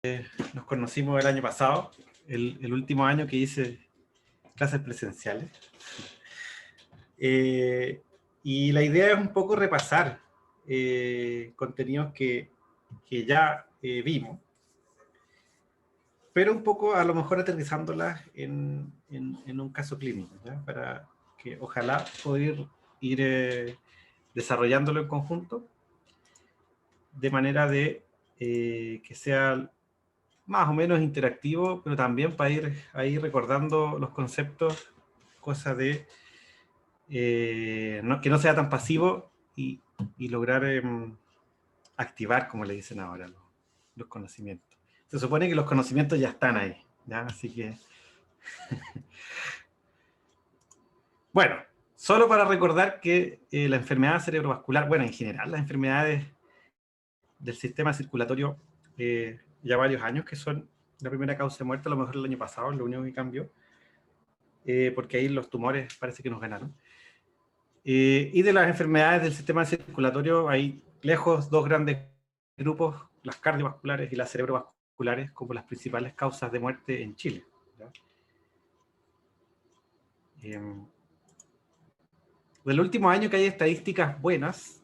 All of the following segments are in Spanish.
Nos conocimos el año pasado, el último año que hice clases presenciales. Y la idea es un poco repasar contenidos que ya vimos, pero un poco a lo mejor aterrizándolas en un caso clínico, ¿ya? Para que ojalá poder ir desarrollándolo en conjunto de manera de que sea más o menos interactivo, pero también para ir ahí recordando los conceptos, cosa de que no sea tan pasivo y lograr activar, como le dicen ahora, los conocimientos. Se supone que los conocimientos ya están ahí, ¿ya? Así que... Bueno, solo para recordar que la enfermedad cerebrovascular, bueno, en general, las enfermedades del sistema circulatorio, ya varios años que son la primera causa de muerte, a lo mejor el año pasado, lo único que cambió, porque ahí los tumores parece que nos ganaron. Y de las enfermedades del sistema circulatorio hay lejos dos grandes grupos, las cardiovasculares y las cerebrovasculares, como las principales causas de muerte en Chile, ¿ya? Del último año que hay estadísticas buenas,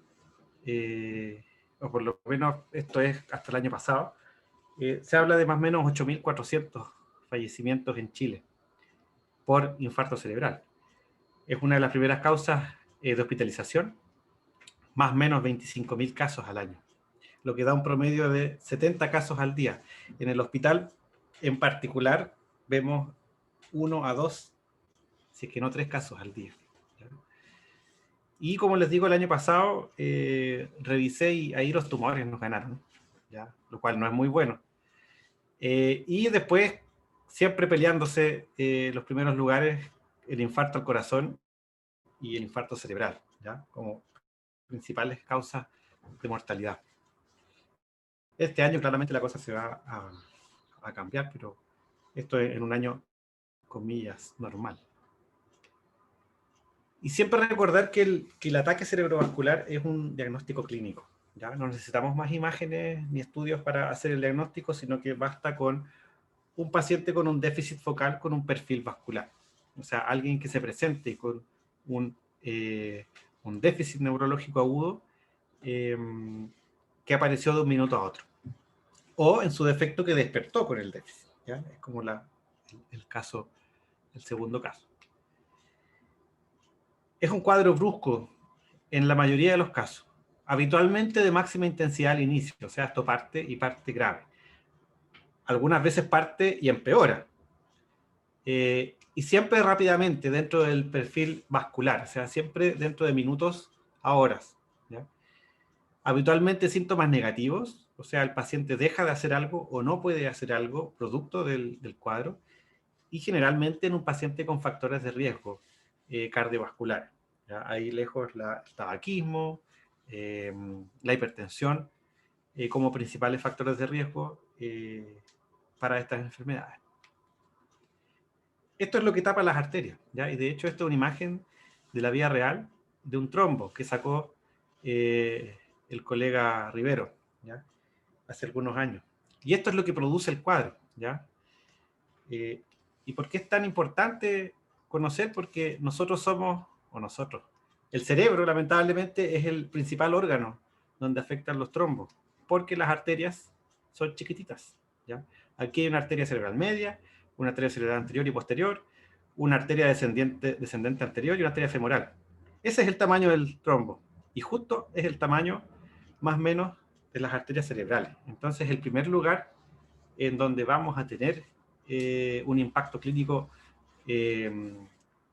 o por lo menos esto es hasta el año pasado, se habla de más o menos 8.400 fallecimientos en Chile por infarto cerebral. Es una de las primeras causas de hospitalización, más o menos 25.000 casos al año, lo que da un promedio de 70 casos al día. En el hospital, en particular, vemos 1 a 2, si es que no 3 casos al día. Y como les digo, el año pasado revisé y ahí los tumores nos ganaron, ¿ya? Lo cual no es muy bueno. Y después, siempre peleándose los primeros lugares, el infarto al corazón y el infarto cerebral, ¿ya? Como principales causas de mortalidad. Este año claramente la cosa se va a cambiar, pero esto es en un año, comillas, normal. Y siempre recordar que el ataque cerebrovascular es un diagnóstico clínico, ¿ya? No necesitamos más imágenes ni estudios para hacer el diagnóstico, sino que basta con un paciente con un déficit focal con un perfil vascular. O sea, alguien que se presente con un déficit neurológico agudo que apareció de un minuto a otro. O en su defecto que despertó con el déficit, ¿ya? Es como el caso, el segundo caso. Es un cuadro brusco en la mayoría de los casos, habitualmente de máxima intensidad al inicio, o sea, esto parte y parte grave. Algunas veces parte y empeora. Y siempre rápidamente dentro del perfil vascular, o sea, siempre dentro de minutos a horas, ¿ya? Habitualmente síntomas negativos, o sea, el paciente deja de hacer algo o no puede hacer algo producto del cuadro, y generalmente en un paciente con factores de riesgo cardiovascular. ¿Ya? Ahí lejos el tabaquismo, la hipertensión, como principales factores de riesgo para estas enfermedades. Esto es lo que tapa las arterias, ¿ya? Y de hecho esto es una imagen de la vida real de un trombo que sacó el colega Rivero, ¿ya? Hace algunos años. Y esto es lo que produce el cuadro, ¿ya? ¿Y por qué es tan importante conocer? Porque nosotros somos, o nosotros, el cerebro lamentablemente es el principal órgano donde afectan los trombos, porque las arterias son chiquititas, ¿ya? Aquí hay una arteria cerebral media, una arteria cerebral anterior y posterior, una arteria descendente anterior y una arteria femoral. Ese es el tamaño del trombo, y justo es el tamaño más o menos de las arterias cerebrales. Entonces, el primer lugar en donde vamos a tener un impacto clínico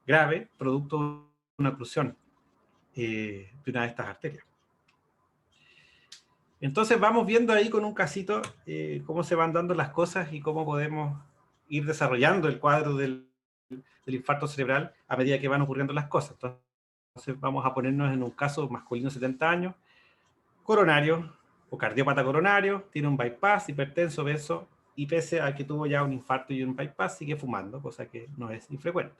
grave, producto de una oclusión de una de estas arterias. Entonces vamos viendo ahí con un casito cómo se van dando las cosas y cómo podemos ir desarrollando el cuadro del infarto cerebral a medida que van ocurriendo las cosas. Entonces vamos a ponernos en un caso masculino de 70 años, coronario o cardiópata coronario, tiene un bypass, hipertenso, obeso, y pese a que tuvo ya un infarto y un bypass, sigue fumando, cosa que no es infrecuente.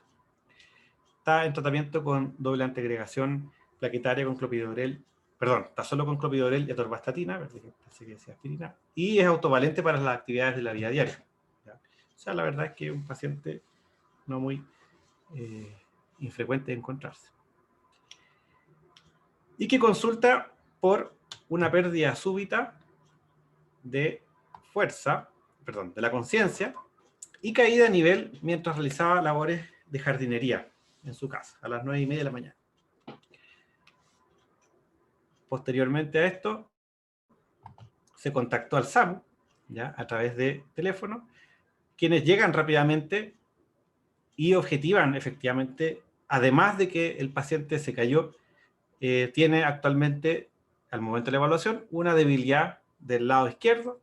Está en tratamiento con doble antiagregación plaquetaria con clopidogrel perdón, está solo con clopidogrel y atorvastatina, pensé que decía aspirina, y es autovalente para las actividades de la vida diaria. ¿Ya? O sea, la verdad es que es un paciente no muy infrecuente de encontrarse. Y que consulta por una pérdida súbita de fuerza, perdón, de la conciencia, y caída a nivel mientras realizaba labores de jardinería en su casa, a las 9:30 de la mañana. Posteriormente a esto, se contactó al SAMU, ¿ya? A través de teléfono, quienes llegan rápidamente y objetivan efectivamente, además de que el paciente se cayó, tiene actualmente, al momento de la evaluación, una debilidad del lado izquierdo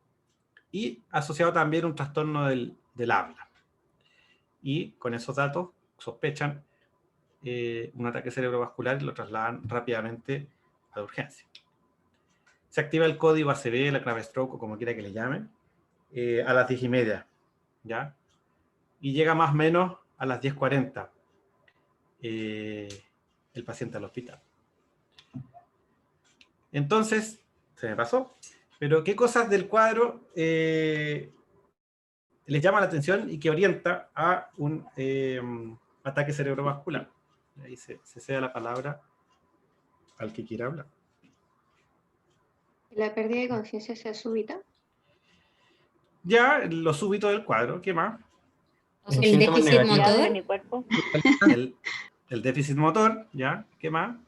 y asociado también un trastorno del habla. Y con esos datos sospechan un ataque cerebrovascular y lo trasladan rápidamente a la urgencia. Se activa el código ACV, la clave stroke o como quiera que le llamen, a las 10:30, ¿ya? Y llega más o menos a las 10:40 el paciente al hospital. Entonces, se me pasó, pero ¿qué cosas del cuadro les llama la atención y que orienta a un ataque cerebrovascular? Ahí se cede la palabra al que quiera hablar. La pérdida de conciencia sea súbita. Ya, lo súbito del cuadro, ¿qué más? El déficit motor. De mi cuerpo. El déficit motor, ¿ya? ¿Qué más?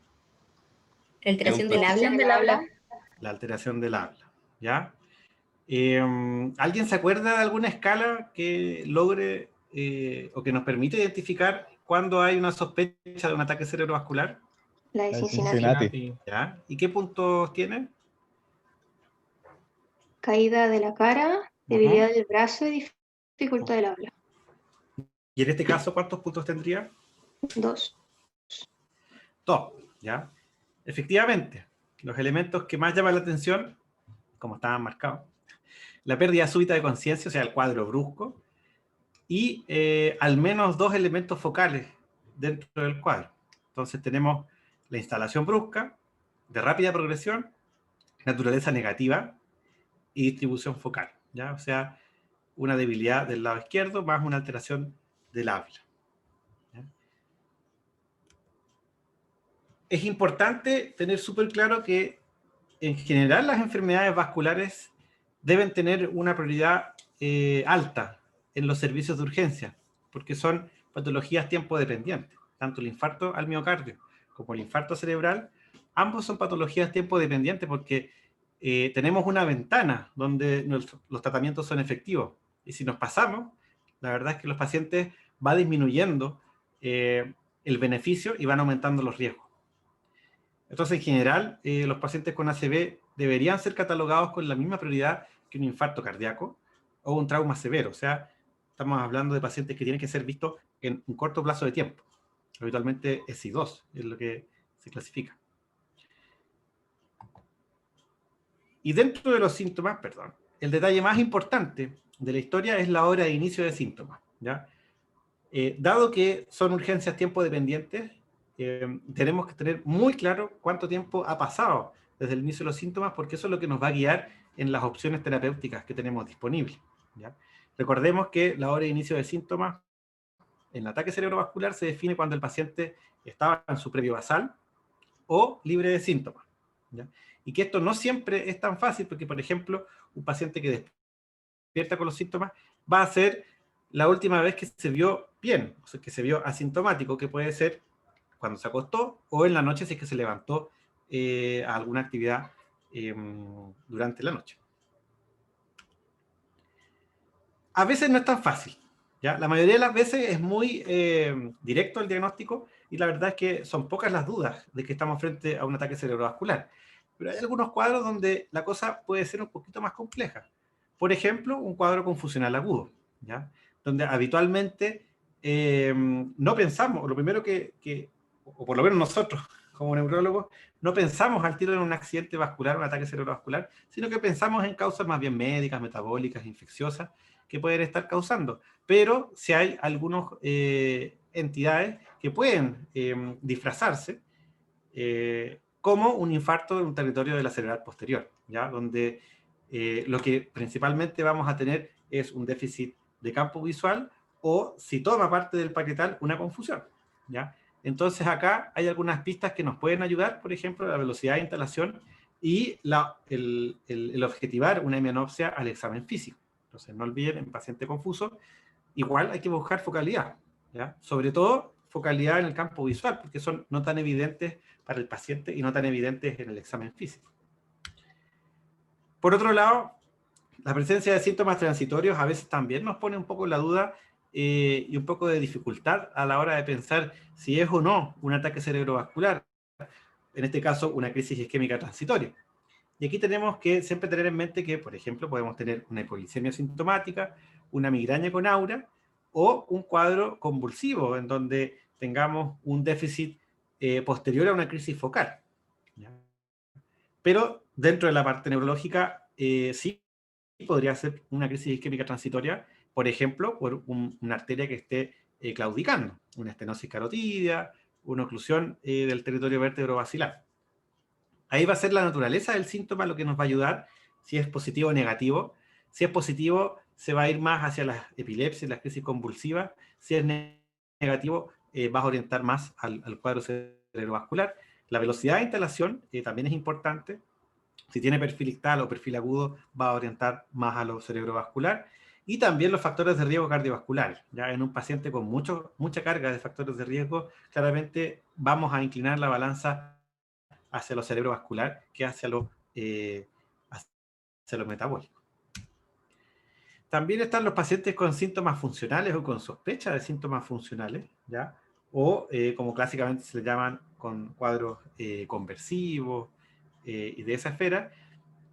Alteración del habla. La alteración del habla, ¿ya? ¿Alguien se acuerda de alguna escala que logre o que nos permite identificar cuándo hay una sospecha de un ataque cerebrovascular? La de Cincinnati. ¿Ya? ¿Y qué puntos tiene? Caída de la cara, debilidad del brazo y dificultad del habla. ¿Y en este caso cuántos puntos tendría? 2. 2, ¿ya? Efectivamente, los elementos que más llaman la atención, como estaban marcados, la pérdida súbita de conciencia, o sea, el cuadro brusco, y al menos 2 elementos focales dentro del cuadro. Entonces tenemos la instalación brusca, de rápida progresión, naturaleza negativa y distribución focal, ¿ya? O sea, una debilidad del lado izquierdo más una alteración del habla. ¿Ya? Es importante tener súper claro que en general las enfermedades vasculares deben tener una prioridad alta en los servicios de urgencia, porque son patologías tiempo dependientes. Tanto el infarto al miocardio como el infarto cerebral, ambos son patologías tiempo dependientes porque tenemos una ventana donde los tratamientos son efectivos. Y si nos pasamos, la verdad es que los pacientes va disminuyendo el beneficio y van aumentando los riesgos. Entonces, en general, los pacientes con ACV deberían ser catalogados con la misma prioridad que un infarto cardíaco o un trauma severo. O sea, estamos hablando de pacientes que tienen que ser vistos en un corto plazo de tiempo. Habitualmente SI2 es lo que se clasifica. Y dentro de los síntomas, perdón, el detalle más importante de la historia es la hora de inicio de síntomas, ¿ya? Dado que son urgencias tiempo dependientes, tenemos que tener muy claro cuánto tiempo ha pasado desde el inicio de los síntomas, porque eso es lo que nos va a guiar en las opciones terapéuticas que tenemos disponibles, ¿ya? Recordemos que la hora de inicio de síntomas en el ataque cerebrovascular se define cuando el paciente estaba en su previo basal o libre de síntomas, ¿ya? Y que esto no siempre es tan fácil, porque, por ejemplo, un paciente que despierta con los síntomas va a ser la última vez que se vio bien, o sea, que se vio asintomático, que puede ser cuando se acostó o en la noche si es que se levantó a alguna actividad durante la noche. A veces no es tan fácil, ¿ya? La mayoría de las veces es muy directo el diagnóstico y la verdad es que son pocas las dudas de que estamos frente a un ataque cerebrovascular. Pero hay algunos cuadros donde la cosa puede ser un poquito más compleja. Por ejemplo, un cuadro confusional agudo, ¿ya? Donde habitualmente no pensamos, lo primero o por lo menos nosotros como neurólogos, no pensamos al tiro en un accidente vascular, un ataque cerebrovascular, sino que pensamos en causas más bien médicas, metabólicas, infecciosas, que pueden estar causando. Pero si hay algunas entidades que pueden disfrazarse como un infarto en un territorio de la cerebral posterior, ¿ya? Donde lo que principalmente vamos a tener es un déficit de campo visual o, si toma parte del parietal, una confusión, ¿ya? Entonces acá hay algunas pistas que nos pueden ayudar, por ejemplo, la velocidad de instalación y el objetivar una hemianopsia al examen físico. Entonces no olviden, en paciente confuso, igual hay que buscar focalidad, ¿ya? Sobre todo focalidad en el campo visual, porque son no tan evidentes para el paciente y no tan evidentes en el examen físico. Por otro lado, la presencia de síntomas transitorios a veces también nos pone un poco en la duda y un poco de dificultad a la hora de pensar si es o no un ataque cerebrovascular, en este caso una crisis isquémica transitoria. Y aquí tenemos que siempre tener en mente que, por ejemplo, podemos tener una hipoglicemia sintomática, una migraña con aura o un cuadro convulsivo en donde tengamos un déficit posterior a una crisis focal, ¿ya? Pero dentro de la parte neurológica sí podría ser una crisis isquémica transitoria, por ejemplo, por una arteria que esté claudicando, una estenosis carotidia, una oclusión del territorio vértebro-basilar. Ahí va a ser la naturaleza del síntoma lo que nos va a ayudar, si es positivo o negativo. Si es positivo, se va a ir más hacia las epilepsias, las crisis convulsivas. Si es negativo, vas a orientar más al cuadro cerebrovascular. La velocidad de instalación también es importante. Si tiene perfil ictal o perfil agudo, va a orientar más a lo cerebrovascular. Y también los factores de riesgo cardiovasculares. Ya en un paciente con mucha carga de factores de riesgo, claramente vamos a inclinar la balanza hacia lo cerebrovascular que hacia lo metabólico. También están los pacientes con síntomas funcionales o con sospecha de síntomas funcionales, ¿ya? O como clásicamente se le llaman con cuadros conversivos y de esa esfera,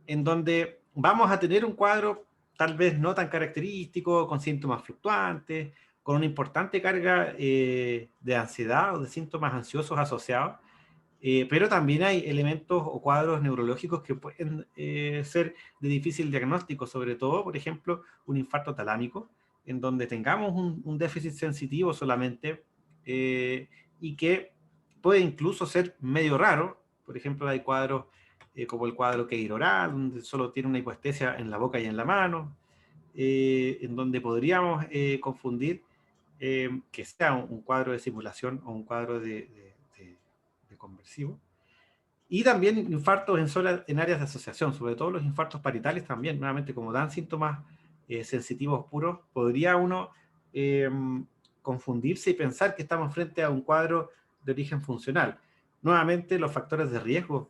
en donde vamos a tener un cuadro tal vez no tan característico, con síntomas fluctuantes, con una importante carga de ansiedad o de síntomas ansiosos asociados, pero también hay elementos o cuadros neurológicos que pueden ser de difícil diagnóstico, sobre todo, por ejemplo, un infarto talámico, en donde tengamos un déficit sensitivo solamente y que puede incluso ser medio raro. Por ejemplo, hay cuadros como el cuadro queiroral, donde solo tiene una hipoestesia en la boca y en la mano, en donde podríamos confundir que sea un cuadro de simulación o un cuadro de conversivo. Y también infartos en áreas de asociación, sobre todo los infartos parietales también, nuevamente como dan síntomas sensitivos puros, podría uno confundirse y pensar que estamos frente a un cuadro de origen funcional. Nuevamente los factores de riesgo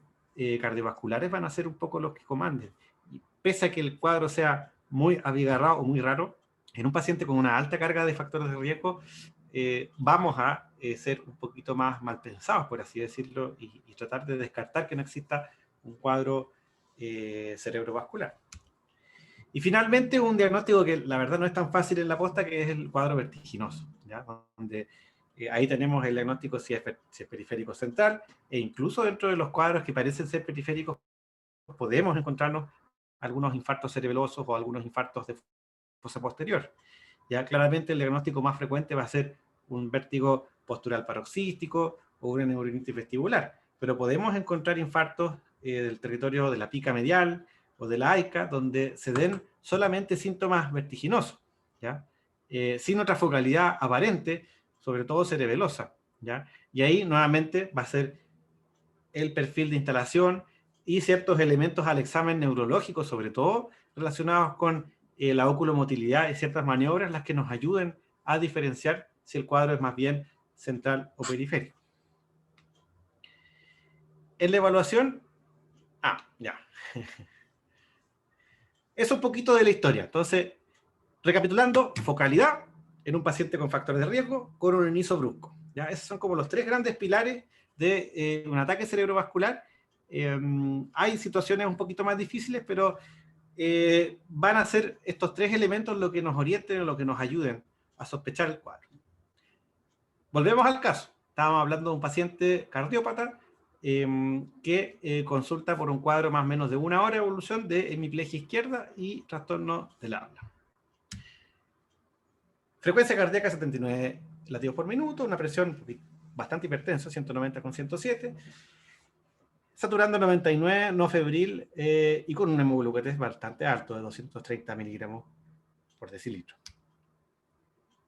cardiovasculares van a ser un poco los que comanden. Y pese a que el cuadro sea muy abigarrado o muy raro, en un paciente con una alta carga de factores de riesgo, vamos a ser un poquito más mal pensados, por así decirlo, y tratar de descartar que no exista un cuadro cerebrovascular. Y finalmente, un diagnóstico que la verdad no es tan fácil en la posta, que es el cuadro vertiginoso, ¿ya? Donde ahí tenemos el diagnóstico si es periférico central, e incluso dentro de los cuadros que parecen ser periféricos, podemos encontrarnos algunos infartos cerebelosos o algunos infartos de fosa posterior. Ya claramente el diagnóstico más frecuente va a ser un vértigo postural paroxístico o una neuronitis vestibular, pero podemos encontrar infartos del territorio de la pica medial o de la AICA, donde se den solamente síntomas vertiginosos, ¿ya? Sin otra focalidad aparente, sobre todo cerebelosa, ¿ya? Y ahí nuevamente va a ser el perfil de instalación y ciertos elementos al examen neurológico, sobre todo relacionados con la oculomotilidad y ciertas maniobras las que nos ayuden a diferenciar si el cuadro es más bien central o periférico. En la evaluación, ya. Es un poquito de la historia. Entonces, recapitulando, focalidad en un paciente con factores de riesgo con un inicio brusco. ¿Ya? Esos son como los tres grandes pilares de un ataque cerebrovascular. Hay situaciones un poquito más difíciles, pero van a ser estos tres elementos lo que nos orienten o lo que nos ayuden a sospechar el cuadro. Volvemos al caso. Estábamos hablando de un paciente cardiópata que consulta por un cuadro más o menos de 1 hora de evolución de hemiplegia izquierda y trastorno del habla. Frecuencia cardíaca 79 latidos por minuto, una presión bastante hipertensa, 190 con 107. saturando 99, no febril, y con un hemoglucotés bastante alto, de 230 miligramos por decilitro.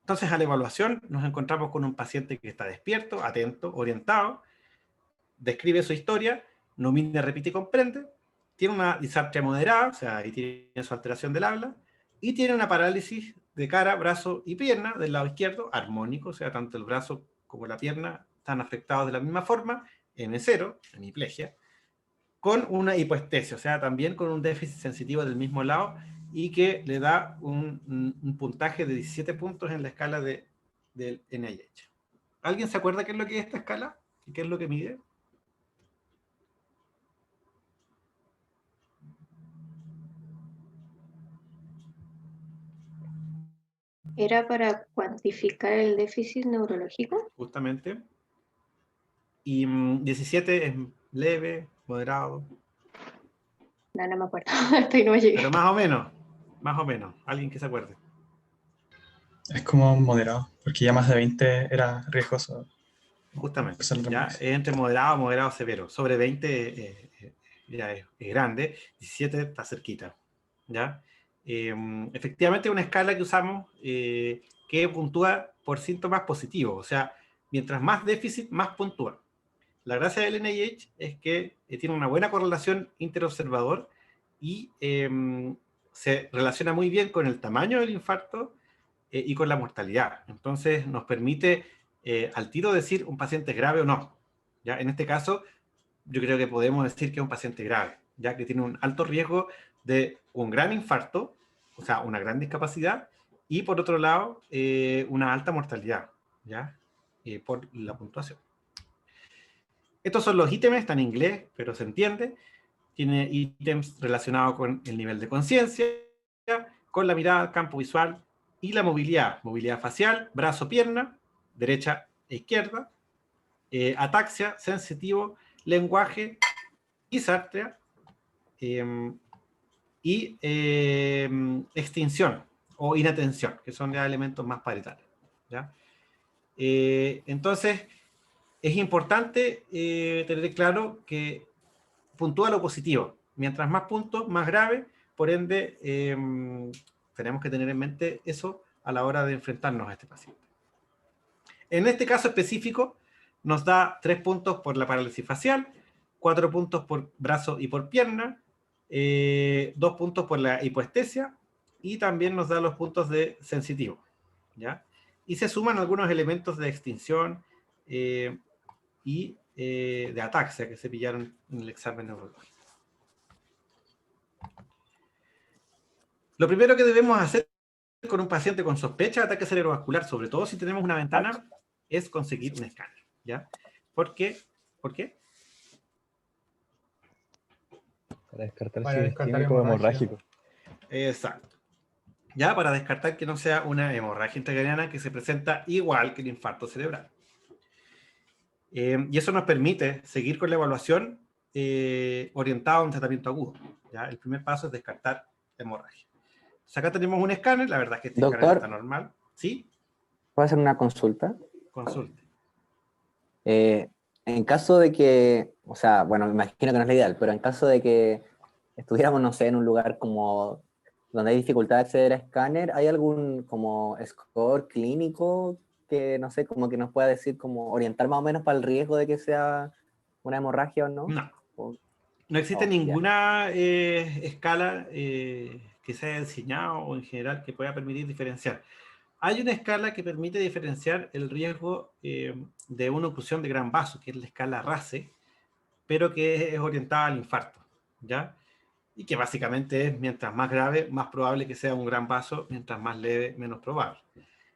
Entonces, a la evaluación nos encontramos con un paciente que está despierto, atento, orientado, describe su historia, nomina, repite y comprende, tiene una disartria moderada, o sea, ahí tiene su alteración del habla, y tiene una parálisis de cara, brazo y pierna del lado izquierdo, armónico, o sea, tanto el brazo como la pierna están afectados de la misma forma, N0, hemiplegia, con una hipoestesia, o sea, también con un déficit sensitivo del mismo lado, y que le da un puntaje de 17 puntos en la escala del NIH. ¿Alguien se acuerda qué es lo que es esta escala? ¿Y qué es lo que mide? ¿Era para cuantificar el déficit neurológico? Justamente. Y 17 es leve, moderado. No, no me acuerdo. Hasta ahí no llegué. Pero más o menos, alguien que se acuerde. Es como moderado, porque ya más de 20 era riesgoso. Justamente, Empezar la ya remolacha. es entre moderado severo. Sobre 20 ya es grande, 17 está cerquita, ¿ya? Efectivamente es una escala que usamos que puntúa por síntomas positivos, o sea, mientras más déficit, más puntúa. La gracia del NIH es que tiene una buena correlación interobservador y se relaciona muy bien con el tamaño del infarto y con la mortalidad. Entonces nos permite al tiro decir un paciente grave o no. ¿Ya? En este caso, yo creo que podemos decir que es un paciente grave, ya que tiene un alto riesgo de un gran infarto, o sea, una gran discapacidad, y por otro lado, una alta mortalidad, ¿ya? Por la puntuación. Estos son los ítems, están en inglés, pero se entiende. Tiene ítems relacionados con el nivel de conciencia, con la mirada, campo visual y la movilidad. Movilidad facial, brazo, pierna, derecha e izquierda. Ataxia, sensitivo, lenguaje, disartria y extinción o inatención, que son ya elementos más parietales. ¿Ya? Entonces, es importante tener claro que puntúa lo positivo. Mientras más puntos, más grave. Por ende, tenemos que tener en mente eso a la hora de enfrentarnos a este paciente. En este caso específico, nos da 3 puntos por la parálisis facial, 4 puntos por brazo y por pierna, 2 puntos por la hipoestesia, y también nos da los puntos de sensitivo. ¿Ya? Y se suman algunos elementos de extinción y de ataxia que se pillaron en el examen neurológico. Lo primero que debemos hacer con un paciente con sospecha de ataque cerebrovascular, sobre todo si tenemos una ventana, es conseguir un escáner. ¿Ya? ¿Por qué? ¿Por qué? Para descartar Para si es descartar isquémico o hemorragia. hemorrágico. Exacto. Ya para descartar que no sea una hemorragia intracraniana que se presenta igual que el infarto cerebral. Y eso nos permite seguir con la evaluación orientada a un tratamiento agudo. ¿Ya? El primer paso es descartar hemorragia. Entonces acá tenemos un escáner, la verdad es que este escáner Doctor, está normal. ¿Sí? ¿puedo hacer una consulta? Consulte. En caso de que, o sea, bueno, me imagino que no es la ideal, pero en caso de que estuviéramos, no sé, en un lugar como donde hay dificultad de acceder a escáner, ¿hay algún como score clínico que, no sé, como que nos pueda decir, como orientar más o menos para el riesgo de que sea una hemorragia o no? No. O- No existe ya. ninguna escala que se haya diseñado o en general que pueda permitir diferenciar. Hay una escala que permite diferenciar el riesgo de una oclusión de gran vaso, que es la escala RACE, pero que es orientada al infarto, ¿ya? Y que básicamente es mientras más grave, más probable que sea un gran vaso, mientras más leve, menos probable.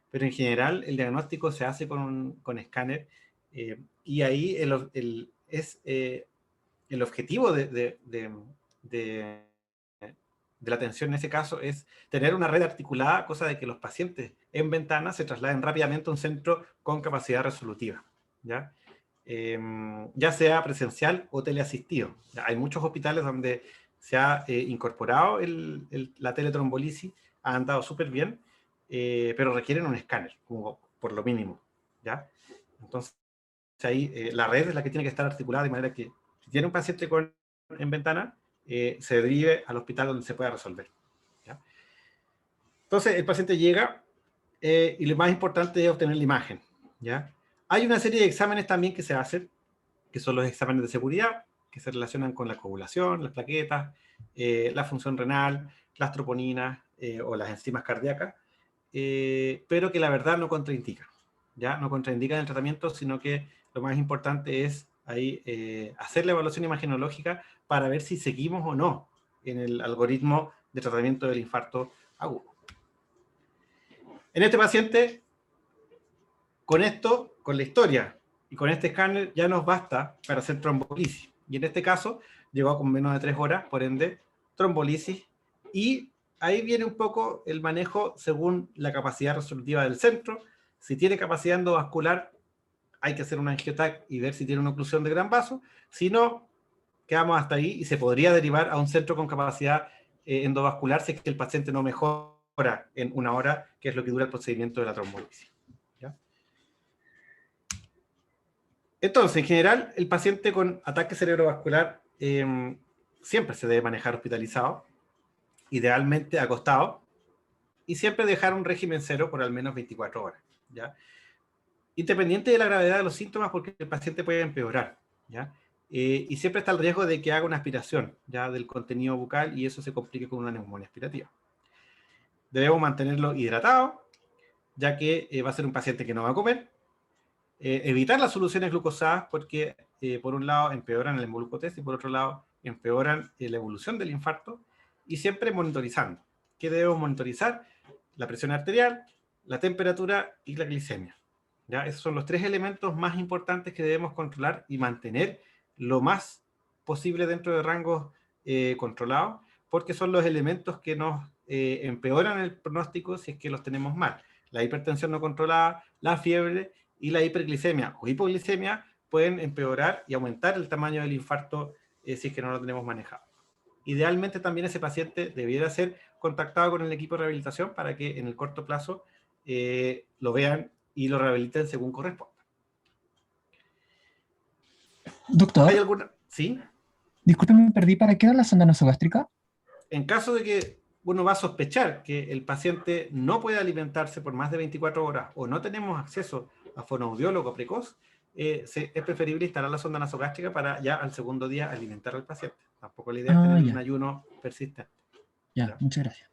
Pero en general el diagnóstico se hace con escáner y ahí el objetivo de la atención en ese caso es tener una red articulada, cosa de que los pacientes en ventana se trasladen rápidamente a un centro con capacidad resolutiva, ¿ya? Ya sea presencial o teleasistido. ¿Ya? Hay muchos hospitales donde se ha incorporado la teletrombolisis, ha andado súper bien, pero requieren un escáner, como por lo mínimo, ¿ya? Entonces, ahí la red es la que tiene que estar articulada de manera que Si tiene un paciente en ventana, se derive al hospital donde se pueda resolver. ¿Ya? Entonces, el paciente llega y lo más importante es obtener la imagen. ¿Ya? Hay una serie de exámenes también que se hacen, que son los exámenes de seguridad, que se relacionan con la coagulación, las plaquetas, la función renal, las troponinas o las enzimas cardíacas, pero que la verdad no contraindican. ¿Ya? No contraindican el tratamiento, sino que lo más importante es ahí hacer la evaluación imagenológica para ver si seguimos o no en el algoritmo de tratamiento del infarto agudo. En este paciente, con esto, con la historia y con este escáner ya nos basta para hacer trombolisis. Y en este caso, llegó con menos de 3 horas, por ende, trombolisis. Y ahí viene un poco el manejo según la capacidad resolutiva del centro. Si tiene capacidad endovascular, hay que hacer una angiotac y ver si tiene una oclusión de gran vaso. Si no, quedamos hasta ahí y se podría derivar a un centro con capacidad endovascular si es que el paciente no mejora en 1 hora, que es lo que dura el procedimiento de la trombolisis. ¿Ya? Entonces, en general, el paciente con ataque cerebrovascular siempre se debe manejar hospitalizado, idealmente acostado, y siempre dejar un régimen cero por al menos 24 horas. ¿Ya? Independiente de la gravedad de los síntomas, porque el paciente puede empeorar. ¿Ya? Y siempre está el riesgo de que haga una aspiración ya del contenido bucal y eso se complique con una neumonía aspirativa. Debemos mantenerlo hidratado, ya que va a ser un paciente que no va a comer. Evitar las soluciones glucosadas porque, por un lado, empeoran el embolucotest y por otro lado, empeoran la evolución del infarto. Y siempre monitorizando. ¿Qué debemos monitorizar? La presión arterial, la temperatura y la glicemia. ¿Ya? Esos son los 3 elementos más importantes que debemos controlar y mantener lo más posible dentro de rangos controlados, porque son los elementos que nos empeoran el pronóstico si es que los tenemos mal. La hipertensión no controlada, la fiebre y la hiperglicemia o hipoglicemia pueden empeorar y aumentar el tamaño del infarto si es que no lo tenemos manejado. Idealmente también ese paciente debiera ser contactado con el equipo de rehabilitación para que en el corto plazo lo vean y lo rehabiliten según corresponda. Doctor, ¿Hay alguna? ¿Sí? disculpe, me perdí. ¿Para qué era la sonda nasogástrica? En caso de que uno va a sospechar que el paciente no puede alimentarse por más de 24 horas o no tenemos acceso a fonoaudiólogo precoz, es preferible instalar la sonda nasogástrica para ya al segundo día alimentar al paciente. Tampoco la idea es tener un ayuno persistente. Ya, muchas gracias.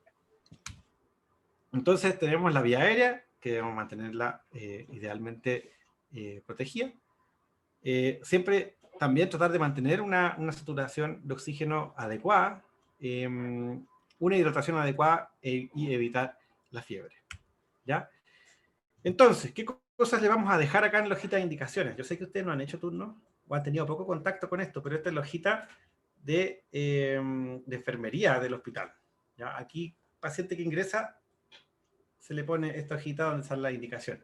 Entonces tenemos la vía aérea, que debemos mantenerla idealmente protegida. Siempre también tratar de mantener una saturación de oxígeno adecuada, una hidratación adecuada y evitar la fiebre. ¿Ya? Entonces, ¿qué cosas le vamos a dejar acá en la hojita de indicaciones? Yo sé que ustedes no han hecho turno o han tenido poco contacto con esto, pero esta es la hojita de enfermería del hospital. ¿Ya? Aquí, paciente que ingresa, se le pone esta hojita donde están las indicaciones.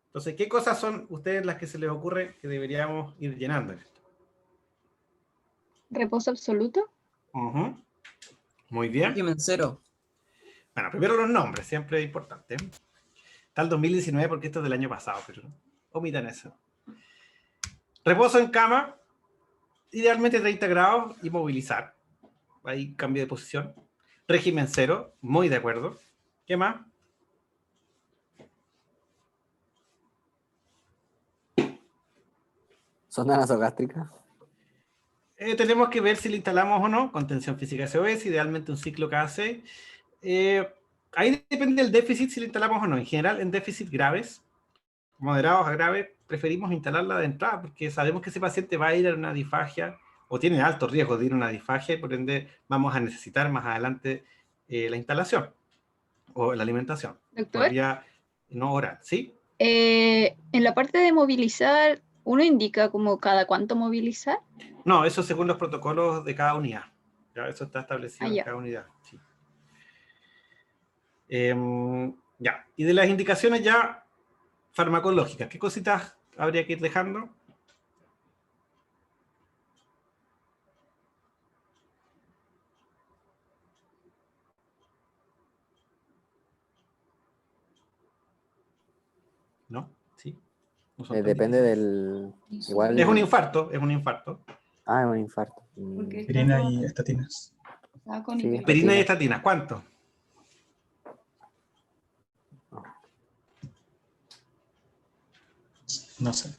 Entonces, ¿qué cosas son ustedes las que se les ocurre que deberíamos ir llenando en esto? Reposo absoluto. Muy bien. Régimen cero. Bueno, primero los nombres, siempre es importante. Está el 2019 porque esto es del año pasado, pero omitan eso. Reposo en cama, idealmente 30 grados y movilizar. Ahí cambio de posición. Régimen cero, muy de acuerdo. ¿Qué más? ¿Sonda nasogástrica? Tenemos que ver si le instalamos o no, contención física SOS, idealmente un ciclo cada 6. Ahí depende del déficit si le instalamos o no. En general, en déficit graves, moderados a graves, preferimos instalarla de entrada porque sabemos que ese paciente va a ir a una disfagia o tiene alto riesgo de ir a una disfagia y por ende vamos a necesitar más adelante la instalación o la alimentación. Doctor. Por vía no oral, ¿sí? En la parte de movilizar, ¿uno indica como cada cuánto movilizar? No, eso según los protocolos de cada unidad. Ya, eso está establecido en cada unidad. Sí. Ya, y de las indicaciones ya farmacológicas, ¿qué cositas habría que ir dejando? ¿No? ¿Sí? No son tan Depende difíciles. del... Igual... Es un infarto, es un infarto. Ah, es un infarto. Porque Aspirina y estatinas. estaba con Sí. hipertensión. Aspirina y estatina, ¿cuánto? No sé.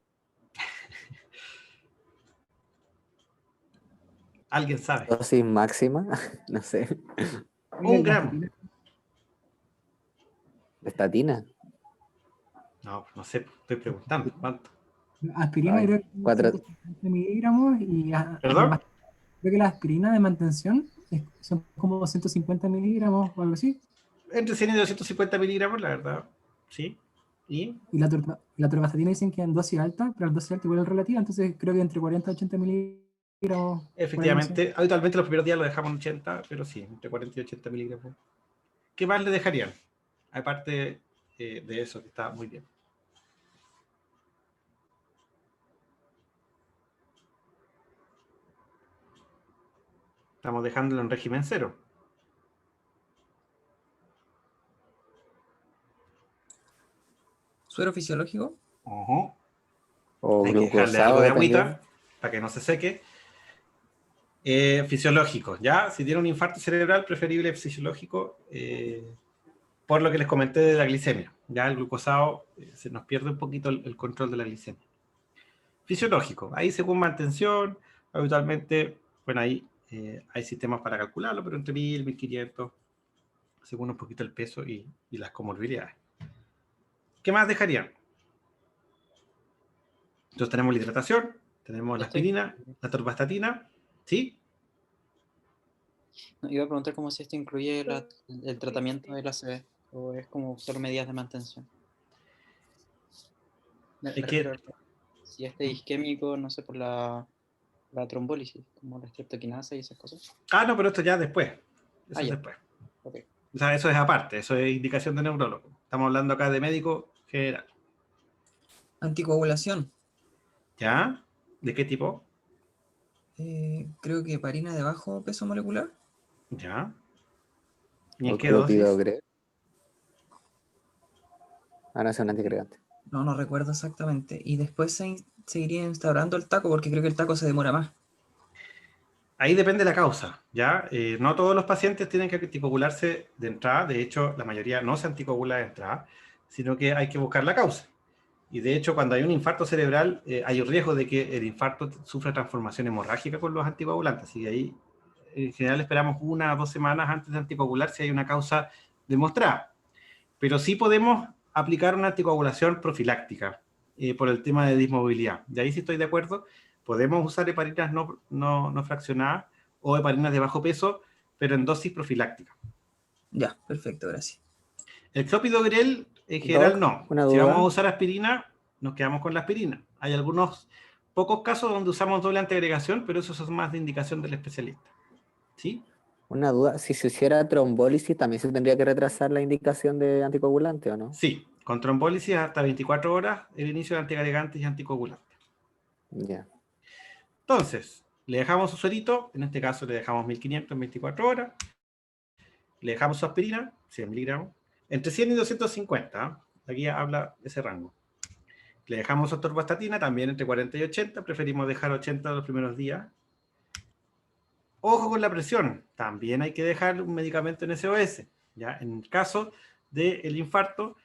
¿Alguien sabe? Dosis máxima, no sé. Un gramo. Estatina. No, no sé, estoy preguntando. ¿Cuánto? Aspirina Ay, creo que 150 miligramos y ¿Perdón? creo que la aspirina de mantención son como 250 miligramos o algo así. Entre 100 y 250 miligramos, la verdad. Sí. ¿Y? Y la atorvastatina dicen que en dosis alta, pero la dosis alta igual es relativa, entonces creo que entre 40 y 80 miligramos. por ahí, no sé. Efectivamente, habitualmente los primeros días lo dejamos en 80, pero sí, entre 40 y 80 miligramos. ¿Qué más le dejarían? Aparte de eso, que está muy bien. Estamos dejándolo en régimen cero. ¿Suero fisiológico? Ujú. O Hay que dejarle glucosado, algo de dependiendo. agüita para que no se seque. Fisiológico, ¿ya? Si tiene un infarto cerebral, preferible fisiológico, por lo que les comenté de la glicemia. Ya el glucosado se nos pierde un poquito el control de la glicemia. Fisiológico, ahí según mantención, habitualmente, bueno, ahí hay sistemas para calcularlo, pero entre 1000, 1500, según un poquito el peso y las comorbilidades. ¿Qué más dejarían? Entonces tenemos la hidratación, tenemos la aspirina, la atorvastatina, ¿sí? No, iba a preguntar cómo si esto incluye el tratamiento del ACV o es como solo medidas de mantención. Me Es refiero que, a si este es isquémico, no sé, por la trombólisis, como la streptokinasa y esas cosas. no, pero esto ya después. Eso es ya. después. Ok. O sea, eso es aparte, eso es indicación de neurólogo. Estamos hablando acá de médico general. Anticoagulación. ¿Ya? ¿De qué tipo? Creo que heparina de bajo peso molecular. ¿Ya? ¿Y en O qué dosis? clopidogrel. Ah, no, es un antiagregante. No recuerdo exactamente. Y después se iría instaurando el taco, porque creo que el taco se demora más. Ahí depende de la causa, ¿ya? No todos los pacientes tienen que anticoagularse de entrada, de hecho, la mayoría no se anticoagula de entrada, sino que hay que buscar la causa. Y de hecho, cuando hay un infarto cerebral, hay un riesgo de que el infarto sufra transformación hemorrágica con los anticoagulantes. Y ahí, en general, esperamos 1 o 2 semanas antes de anticoagular si hay una causa demostrada. Pero sí podemos aplicar una anticoagulación profiláctica por el tema de dismovilidad. De ahí sí estoy de acuerdo. Podemos usar heparinas no fraccionadas o heparinas de bajo peso, pero en dosis profiláctica. Ya, perfecto, gracias. El clopidogrel, en general, Doc, no. una Si vamos a duda. usar aspirina, nos quedamos con la aspirina. Hay algunos pocos casos donde usamos doble antiagregación, pero esos son más de indicación del especialista. ¿Sí? Una duda. Si se hiciera trombólisis, ¿también se tendría que retrasar la indicación de anticoagulante o no? Sí. Con trombólisis hasta 24 horas, el inicio de antiagregantes y anticoagulantes. Ya. Entonces, le dejamos su suerito, en este caso le dejamos 1500 en 24 horas, le dejamos su aspirina, 100 miligramos, entre 100 y 250, aquí habla de ese rango. Le dejamos su atorvastatina, también entre 40 y 80, preferimos dejar 80 los primeros días. Ojo con la presión, también hay que dejar un medicamento en SOS, ¿ya? En el caso del infarto,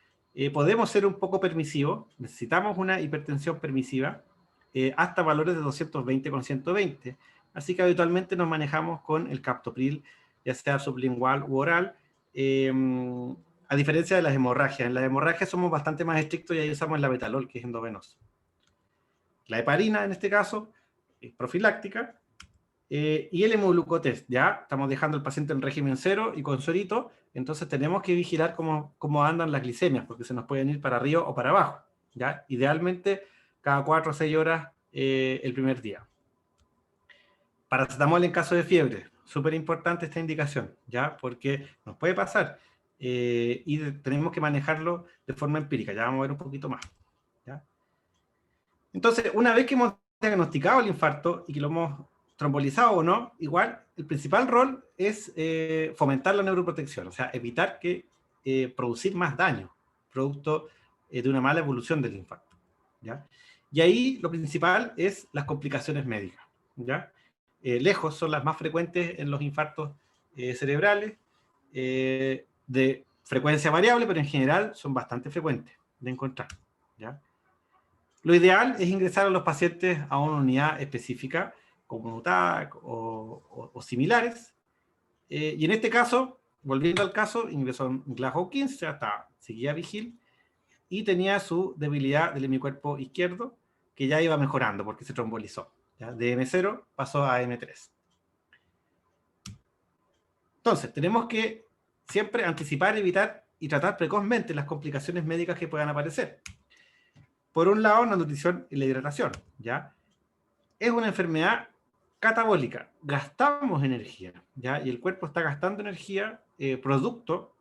podemos ser un poco permisivos, necesitamos una hipertensión permisiva, hasta valores de 220 con 120. Así que habitualmente nos manejamos con el captopril, ya sea sublingual u oral, a diferencia de las hemorragias. En las hemorragias somos bastante más estrictos y ahí usamos el labetalol, que es endovenoso. La heparina, en este caso, es profiláctica, y el hemoglucotest, ya estamos dejando al paciente en régimen cero y con suerito, entonces tenemos que vigilar cómo andan las glicemias, porque se nos pueden ir para arriba o para abajo, ¿ya? Idealmente, cada 4 o 6 horas el primer día. Paracetamol en caso de fiebre, súper importante esta indicación, ¿ya? Porque nos puede pasar y tenemos que manejarlo de forma empírica, ya vamos a ver un poquito más, ¿ya? Entonces, una vez que hemos diagnosticado el infarto y que lo hemos trombolizado o no, igual el principal rol es fomentar la neuroprotección, o sea, evitar que producir más daño, producto de una mala evolución del infarto, ¿ya? Y ahí lo principal es las complicaciones médicas, ¿ya? Lejos son las más frecuentes en los infartos cerebrales, de frecuencia variable, pero en general son bastante frecuentes de encontrar, ¿ya? Lo ideal es ingresar a los pacientes a una unidad específica, como un UTAC o similares, y en este caso, volviendo al caso, ingresó en Glasgow 15, hasta seguía vigil, y tenía su debilidad del hemicuerpo izquierdo, que ya iba mejorando porque se trombolizó, ¿ya? De M0 pasó a M3. Entonces, tenemos que siempre anticipar, evitar y tratar precozmente las complicaciones médicas que puedan aparecer. Por un lado, la nutrición y la hidratación, ¿ya? Es una enfermedad catabólica, gastamos energía, ¿ya? Y el cuerpo está gastando energía producto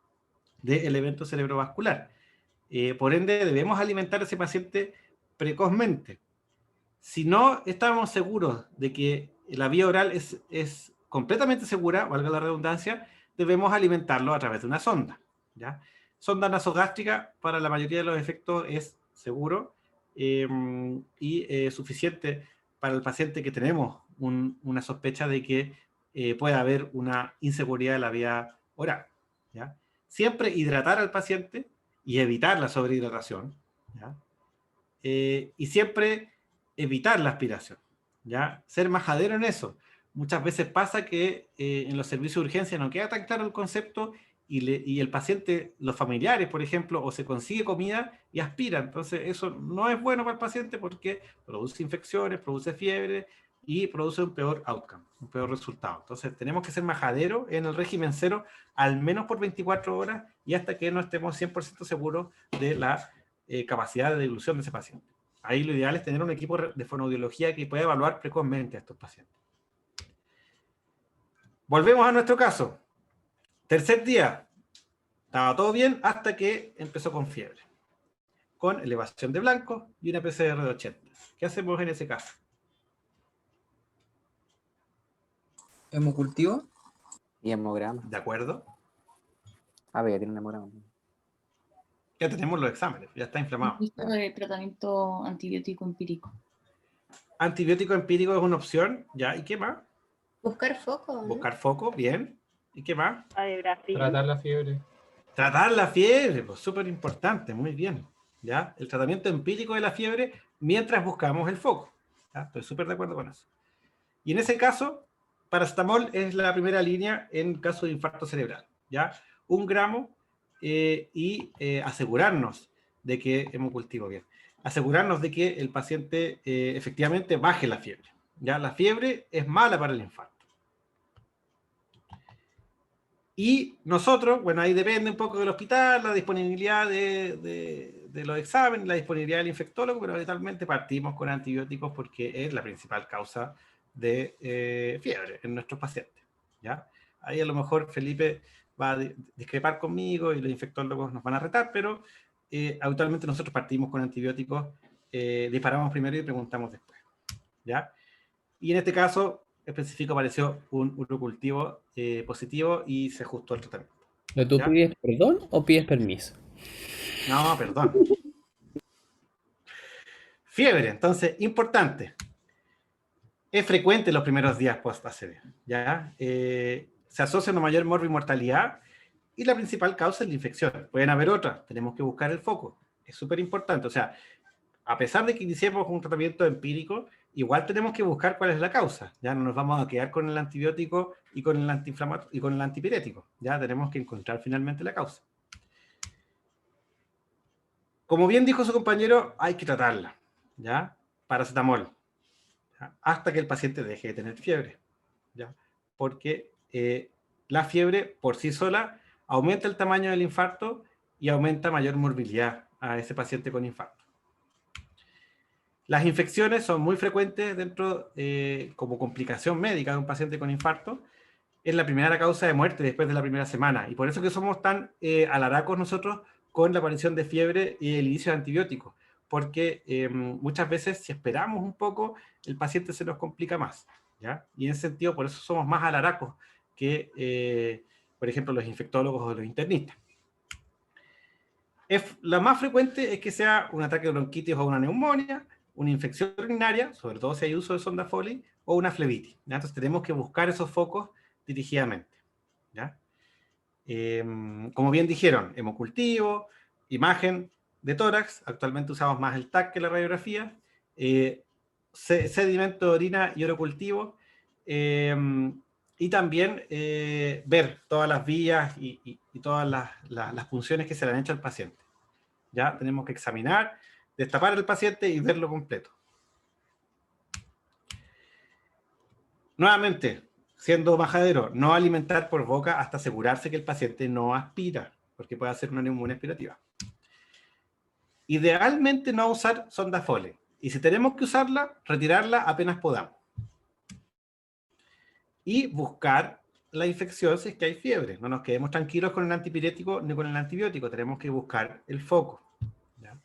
del evento cerebrovascular. Por ende, debemos alimentar a ese paciente precozmente. Si no estamos seguros de que la vía oral es completamente segura, valga la redundancia, debemos alimentarlo a través de una sonda, ¿ya? Sonda nasogástrica para la mayoría de los efectos es seguro y suficiente para el paciente que tenemos una sospecha de que pueda haber una inseguridad de la vía oral, ¿ya? Siempre hidratar al paciente y evitar la sobrehidratación, ¿ya? Y siempre evitar la aspiración, ¿ya? Ser majadero en eso. Muchas veces pasa que en los servicios de urgencia no queda tan claro el concepto y el paciente, los familiares, por ejemplo, o se consigue comida y aspira. Entonces eso no es bueno para el paciente porque produce infecciones, produce fiebre y produce un peor outcome, un peor resultado. Entonces tenemos que ser majadero en el régimen cero al menos por 24 horas y hasta que no estemos 100% seguros de la capacidad de dilución de ese paciente. Ahí lo ideal es tener un equipo de fonoaudiología que pueda evaluar precozmente a estos pacientes. Volvemos a nuestro caso. Tercer día, estaba todo bien hasta que empezó con fiebre, con elevación de blancos y una PCR de 80. ¿Qué hacemos en ese caso? ¿Hemocultivo? Y hemograma. ¿De acuerdo? Ah, pero ya tiene un hemograma. Ya tenemos los exámenes, ya está inflamado. Esto de tratamiento antibiótico empírico. Antibiótico empírico es una opción, ¿ya? ¿Y qué más? Buscar foco, ¿no? Buscar foco, bien. ¿Y qué más? Tratar la fiebre. Tratar la fiebre, pues súper importante, muy bien, ¿ya? El tratamiento empírico de la fiebre mientras buscamos el foco, ¿ya? Estoy súper de acuerdo con eso. Y en ese caso, paracetamol es la primera línea en caso de infarto cerebral, ¿ya? 1 gramo y asegurarnos de que hemos cultivado bien. Asegurarnos de que el paciente efectivamente baje la fiebre, ¿ya? La fiebre es mala para el infarto. Y nosotros, bueno, ahí depende un poco del hospital, la disponibilidad de los exámenes, la disponibilidad del infectólogo, pero habitualmente partimos con antibióticos porque es la principal causa de fiebre en nuestros pacientes, ¿ya? Ahí a lo mejor Felipe va a discrepar conmigo y los infectólogos nos van a retar, pero habitualmente nosotros partimos con antibióticos, disparamos primero y preguntamos después, ¿ya? Y en este caso específico apareció un urocultivo positivo y se ajustó el tratamiento. ¿Pero tú ¿Ya? pides perdón o pides permiso? No, perdón. Fiebre, entonces, importante. Es frecuente los primeros días post-ACV, ¿ya? Se asocia a una mayor mortalidad y la principal causa es la infección. Pueden haber otras, tenemos que buscar el foco. Es súper importante, o sea, a pesar de que iniciemos un tratamiento empírico, igual tenemos que buscar cuál es la causa. Ya no nos vamos a quedar con el antibiótico y con el antiinflamatorio y con el antipirético. Ya tenemos que encontrar finalmente la causa. Como bien dijo su compañero, hay que tratarla, ¿ya? Paracetamol, ¿ya? Hasta que el paciente deje de tener fiebre, ¿ya? Porque la fiebre por sí sola aumenta el tamaño del infarto y aumenta mayor morbilidad a ese paciente con infarto. Las infecciones son muy frecuentes dentro, como complicación médica de un paciente con infarto. Es la primera causa de muerte después de la primera semana. Y por eso que somos tan alaracos nosotros con la aparición de fiebre y el inicio de antibióticos. Porque muchas veces, si esperamos un poco, el paciente se nos complica más, ¿ya? Y en ese sentido, por eso somos más alaracos que, por ejemplo, los infectólogos o los internistas. La más frecuente es que sea un ataque de bronquitis o una neumonía, una infección urinaria, sobre todo si hay uso de sonda Foley, o una flebitis, ¿ya? Entonces tenemos que buscar esos focos dirigidamente, ¿ya? Como bien dijeron, hemocultivo, imagen de tórax, actualmente usamos más el TAC que la radiografía, sedimento de orina y orocultivo, y también ver todas las vías y todas las funciones que se le han hecho al paciente. Ya tenemos que examinar, destapar al paciente y verlo completo. Nuevamente, siendo majadero, no alimentar por boca hasta asegurarse que el paciente no aspira, porque puede hacer una neumonía aspirativa. Idealmente no usar sonda Foley. Y si tenemos que usarla, retirarla apenas podamos. Y buscar la infección si es que hay fiebre. No nos quedemos tranquilos con el antipirético ni con el antibiótico. Tenemos que buscar el foco, ¿ya?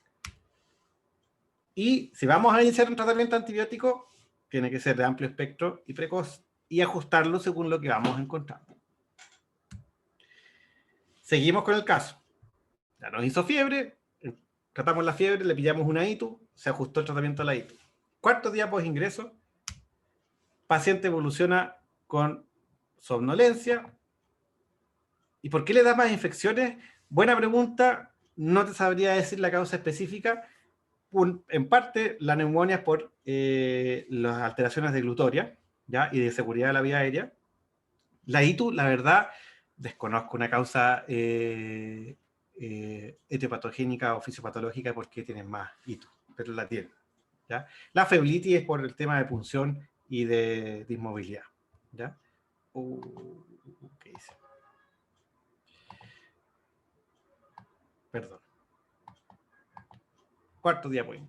Y si vamos a iniciar un tratamiento antibiótico, tiene que ser de amplio espectro y precoz, y ajustarlo según lo que vamos encontrando. Seguimos con el caso. Ya nos hizo fiebre, tratamos la fiebre, le pillamos una ITU, se ajustó el tratamiento a la ITU. Cuarto día post ingreso, paciente evoluciona con somnolencia. ¿Y por qué le da más infecciones? Buena pregunta, no te sabría decir la causa específica. En parte, la neumonía es por las alteraciones de glutoria, ¿ya? Y de seguridad de la vía aérea. La ITU, la verdad, desconozco una causa etiopatogénica o fisiopatológica porque tienen más ITU, pero la tienen, ¿ya? La feblitis es por el tema de punción y de inmovilidad, ¿ya? ¿Qué hice? Perdón. Cuarto día, pues.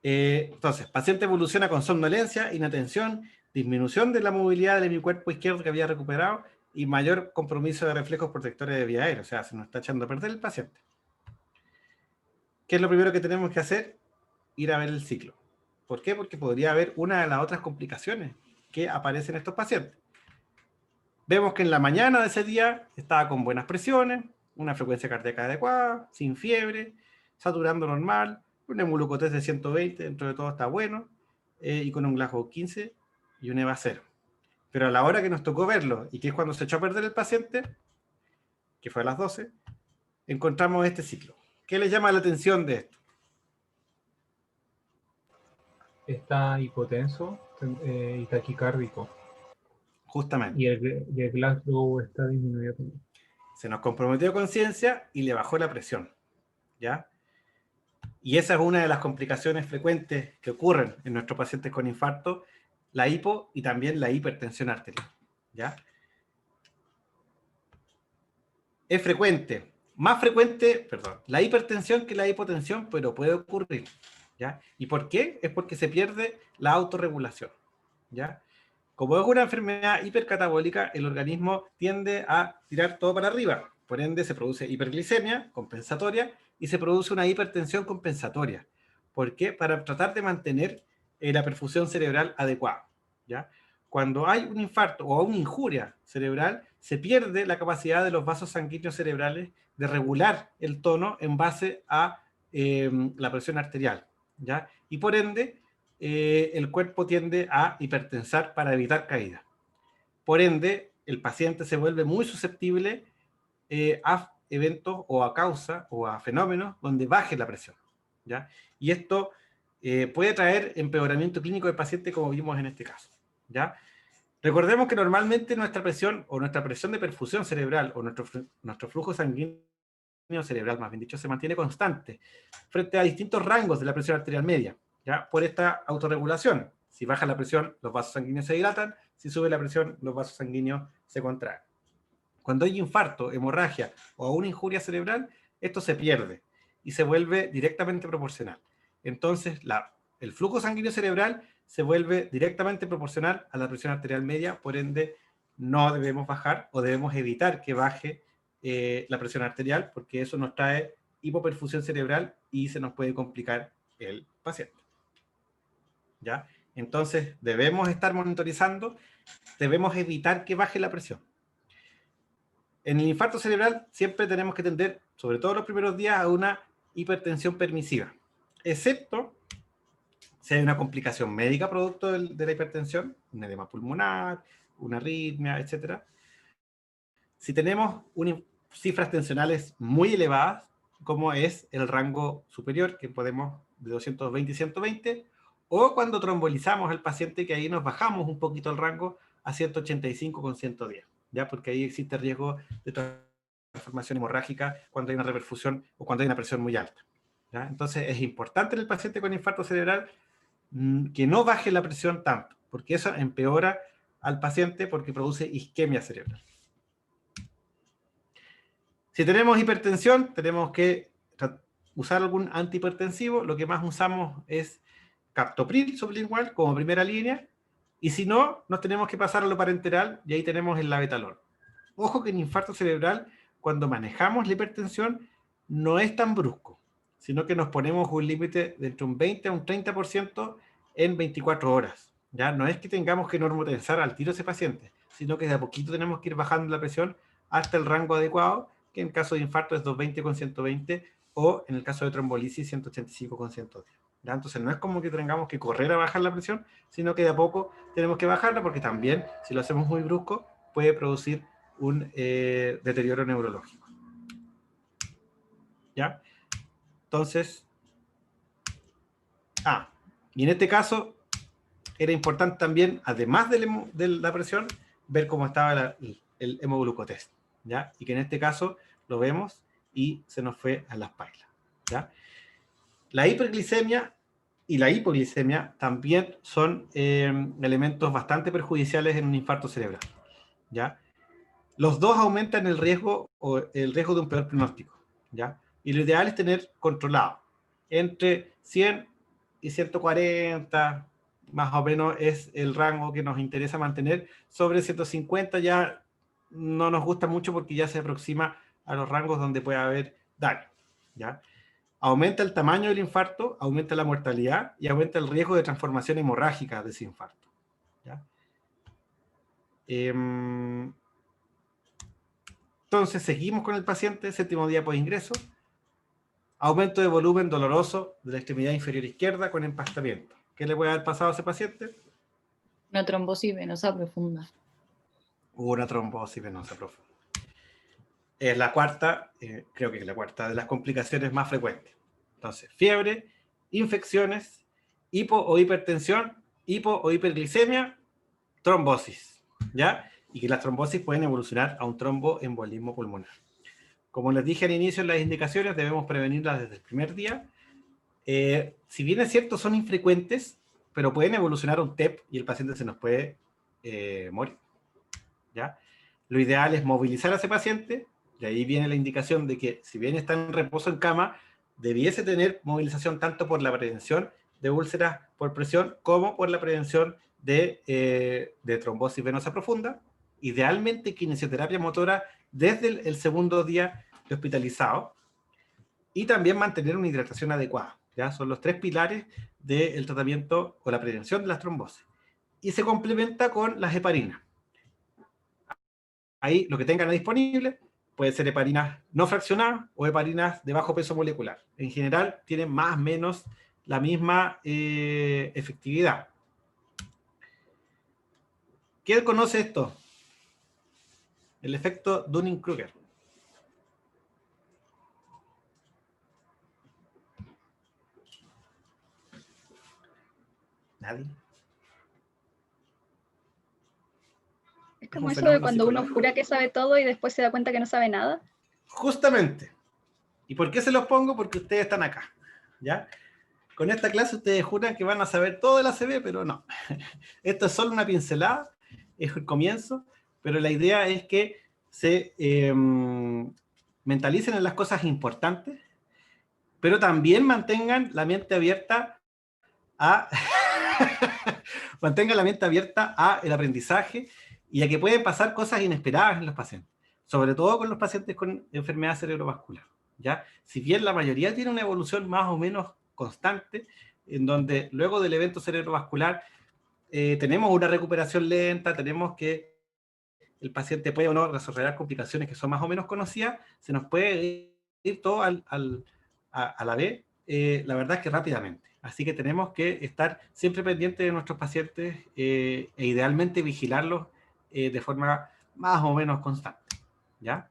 Entonces, paciente evoluciona con somnolencia, inatención, disminución de la movilidad del hemicuerpo izquierdo que había recuperado y mayor compromiso de reflejos protectores de vía aérea. O sea, se nos está echando a perder el paciente. ¿Qué es lo primero que tenemos que hacer? Ir a ver el ciclo. ¿Por qué? Porque podría haber una de las otras complicaciones que aparecen en estos pacientes. Vemos que en la mañana de ese día estaba con buenas presiones, una frecuencia cardíaca adecuada, sin fiebre, saturando normal, un hemoglucotés de 120, dentro de todo está bueno, y con un Glasgow 15 y un EVA 0. Pero a la hora que nos tocó verlo, y que es cuando se echó a perder el paciente, que fue a las 12, encontramos este ciclo. ¿Qué les llama la atención de esto? Está hipotenso y taquicárdico. Justamente. Y el Glasgow está disminuido también. Se nos comprometió conciencia y le bajó la presión, ¿ya? Y esa es una de las complicaciones frecuentes que ocurren en nuestros pacientes con infarto, la hipo y también la hipertensión arterial, ¿ya? Es frecuente, más frecuente, perdón, la hipertensión que la hipotensión, pero puede ocurrir, ¿ya? ¿Y por qué? Es porque se pierde la autorregulación, ¿ya? Como es una enfermedad hipercatabólica, el organismo tiende a tirar todo para arriba. Por ende, se produce hiperglicemia compensatoria y se produce una hipertensión compensatoria. ¿Por qué? Para tratar de mantener la perfusión cerebral adecuada, ¿ya? Cuando hay un infarto o una injuria cerebral, se pierde la capacidad de los vasos sanguíneos cerebrales de regular el tono en base a la presión arterial, ¿ya? Y por ende, el cuerpo tiende a hipertensar para evitar caída. Por ende, el paciente se vuelve muy susceptible a eventos o a causa o a fenómenos donde baje la presión, ¿ya? Y esto puede traer empeoramiento clínico del paciente como vimos en este caso, ¿ya? Recordemos que normalmente nuestra presión o nuestra presión de perfusión cerebral o nuestro flujo sanguíneo cerebral, más bien dicho, se mantiene constante frente a distintos rangos de la presión arterial media, ¿ya? Por esta autorregulación. Si baja la presión, los vasos sanguíneos se dilatan. Si sube la presión, los vasos sanguíneos se contraen. Cuando hay infarto, hemorragia o una injuria cerebral, esto se pierde y se vuelve directamente proporcional. Entonces, el flujo sanguíneo cerebral se vuelve directamente proporcional a la presión arterial media, por ende, no debemos bajar o debemos evitar que baje la presión arterial, porque eso nos trae hipoperfusión cerebral y se nos puede complicar el paciente, ¿ya? Entonces, debemos estar monitorizando, debemos evitar que baje la presión. En el infarto cerebral siempre tenemos que tender, sobre todo los primeros días, a una hipertensión permisiva, excepto si hay una complicación médica producto de la hipertensión, un edema pulmonar, una arritmia, etc. Si tenemos cifras tensionales muy elevadas, como es el rango superior, que podemos de 220 y 120, o cuando trombolizamos al paciente, que ahí nos bajamos un poquito el rango a 185 con 110, ¿ya? Porque ahí existe riesgo de transformación hemorrágica cuando hay una reperfusión o cuando hay una presión muy alta, ¿ya? Entonces es importante en el paciente con infarto cerebral que no baje la presión tanto, porque eso empeora al paciente porque produce isquemia cerebral. Si tenemos hipertensión, tenemos que usar algún antihipertensivo. Lo que más usamos es captopril sublingual como primera línea, y si no, nos tenemos que pasar a lo parenteral, y ahí tenemos el labetalol. Ojo que en infarto cerebral, cuando manejamos la hipertensión, no es tan brusco, sino que nos ponemos un límite de entre un 20 a un 30% en 24 horas. ¿Ya? No es que tengamos que normotensar al tiro a ese paciente, sino que de a poquito tenemos que ir bajando la presión hasta el rango adecuado, que en caso de infarto es 220 con 120, o en el caso de trombolisis 185 con 110. ¿Ya? Entonces no es como que tengamos que correr a bajar la presión, sino que de a poco tenemos que bajarla, porque también, si lo hacemos muy brusco, puede producir un deterioro neurológico. ¿Ya? Entonces, y en este caso, era importante también, además de la presión, ver cómo estaba el hemoglucotest, ¿ya? Y que en este caso lo vemos y se nos fue a las pailas, ¿ya? La hiperglicemia y la hipoglicemia también son elementos bastante perjudiciales en un infarto cerebral, ¿ya? Los dos aumentan el riesgo de un peor pronóstico, ¿ya? Y lo ideal es tener controlado entre 100 y 140, más o menos es el rango que nos interesa mantener. Sobre 150 ya no nos gusta mucho, porque ya se aproxima a los rangos donde puede haber daño, ¿ya? Aumenta el tamaño del infarto, aumenta la mortalidad y aumenta el riesgo de transformación hemorrágica de ese infarto, ¿ya? Entonces seguimos con el paciente, séptimo día post-ingreso. Aumento de volumen doloroso de la extremidad inferior izquierda con empastamiento. ¿Qué le puede haber pasado a ese paciente? Una trombosis venosa profunda. Una trombosis venosa profunda. Es la cuarta, creo que es la cuarta de las complicaciones más frecuentes. Entonces, fiebre, infecciones, hipo o hipertensión, hipo o hiperglicemia, trombosis, ¿ya? Y que las trombosis pueden evolucionar a un tromboembolismo pulmonar. Como les dije al inicio en las indicaciones, debemos prevenirlas desde el primer día. Si bien es cierto, son infrecuentes, pero pueden evolucionar a un TEP y el paciente se nos puede morir, ¿ya? Lo ideal es movilizar a ese paciente. De ahí viene la indicación de que, si bien está en reposo en cama, debiese tener movilización tanto por la prevención de úlceras por presión como por la prevención de trombosis venosa profunda. Idealmente kinesioterapia motora desde el segundo día de hospitalizado, y también mantener una hidratación adecuada, ¿ya? Son los tres pilares del tratamiento o la prevención de las trombosis. Y se complementa con las heparinas. Ahí lo que tengan disponible puede ser heparinas no fraccionadas o heparinas de bajo peso molecular. En general tienen más o menos la misma efectividad. ¿Quién conoce esto? El efecto Dunning-Kruger. ¿Nadie? Es como eso de cuando uno jura que sabe todo y después se da cuenta que no sabe nada. Justamente. ¿Y por qué se los pongo? Porque ustedes están acá, ¿ya? Con esta clase ustedes juran que van a saber todo del ACV, pero no. Esto es solo una pincelada, es el comienzo, pero la idea es que se mentalicen en las cosas importantes, pero también mantengan la mente abierta a mantengan la mente abierta a el aprendizaje y a que pueden pasar cosas inesperadas en los pacientes, sobre todo con los pacientes con enfermedad cerebrovascular, ¿ya? Si bien la mayoría tiene una evolución más o menos constante, en donde luego del evento cerebrovascular tenemos una recuperación lenta, tenemos que el paciente puede o no desarrollar complicaciones que son más o menos conocidas, se nos puede ir todo al a la B, la verdad es que rápidamente. Así que tenemos que estar siempre pendientes de nuestros pacientes e idealmente vigilarlos de forma más o menos constante, ¿ya?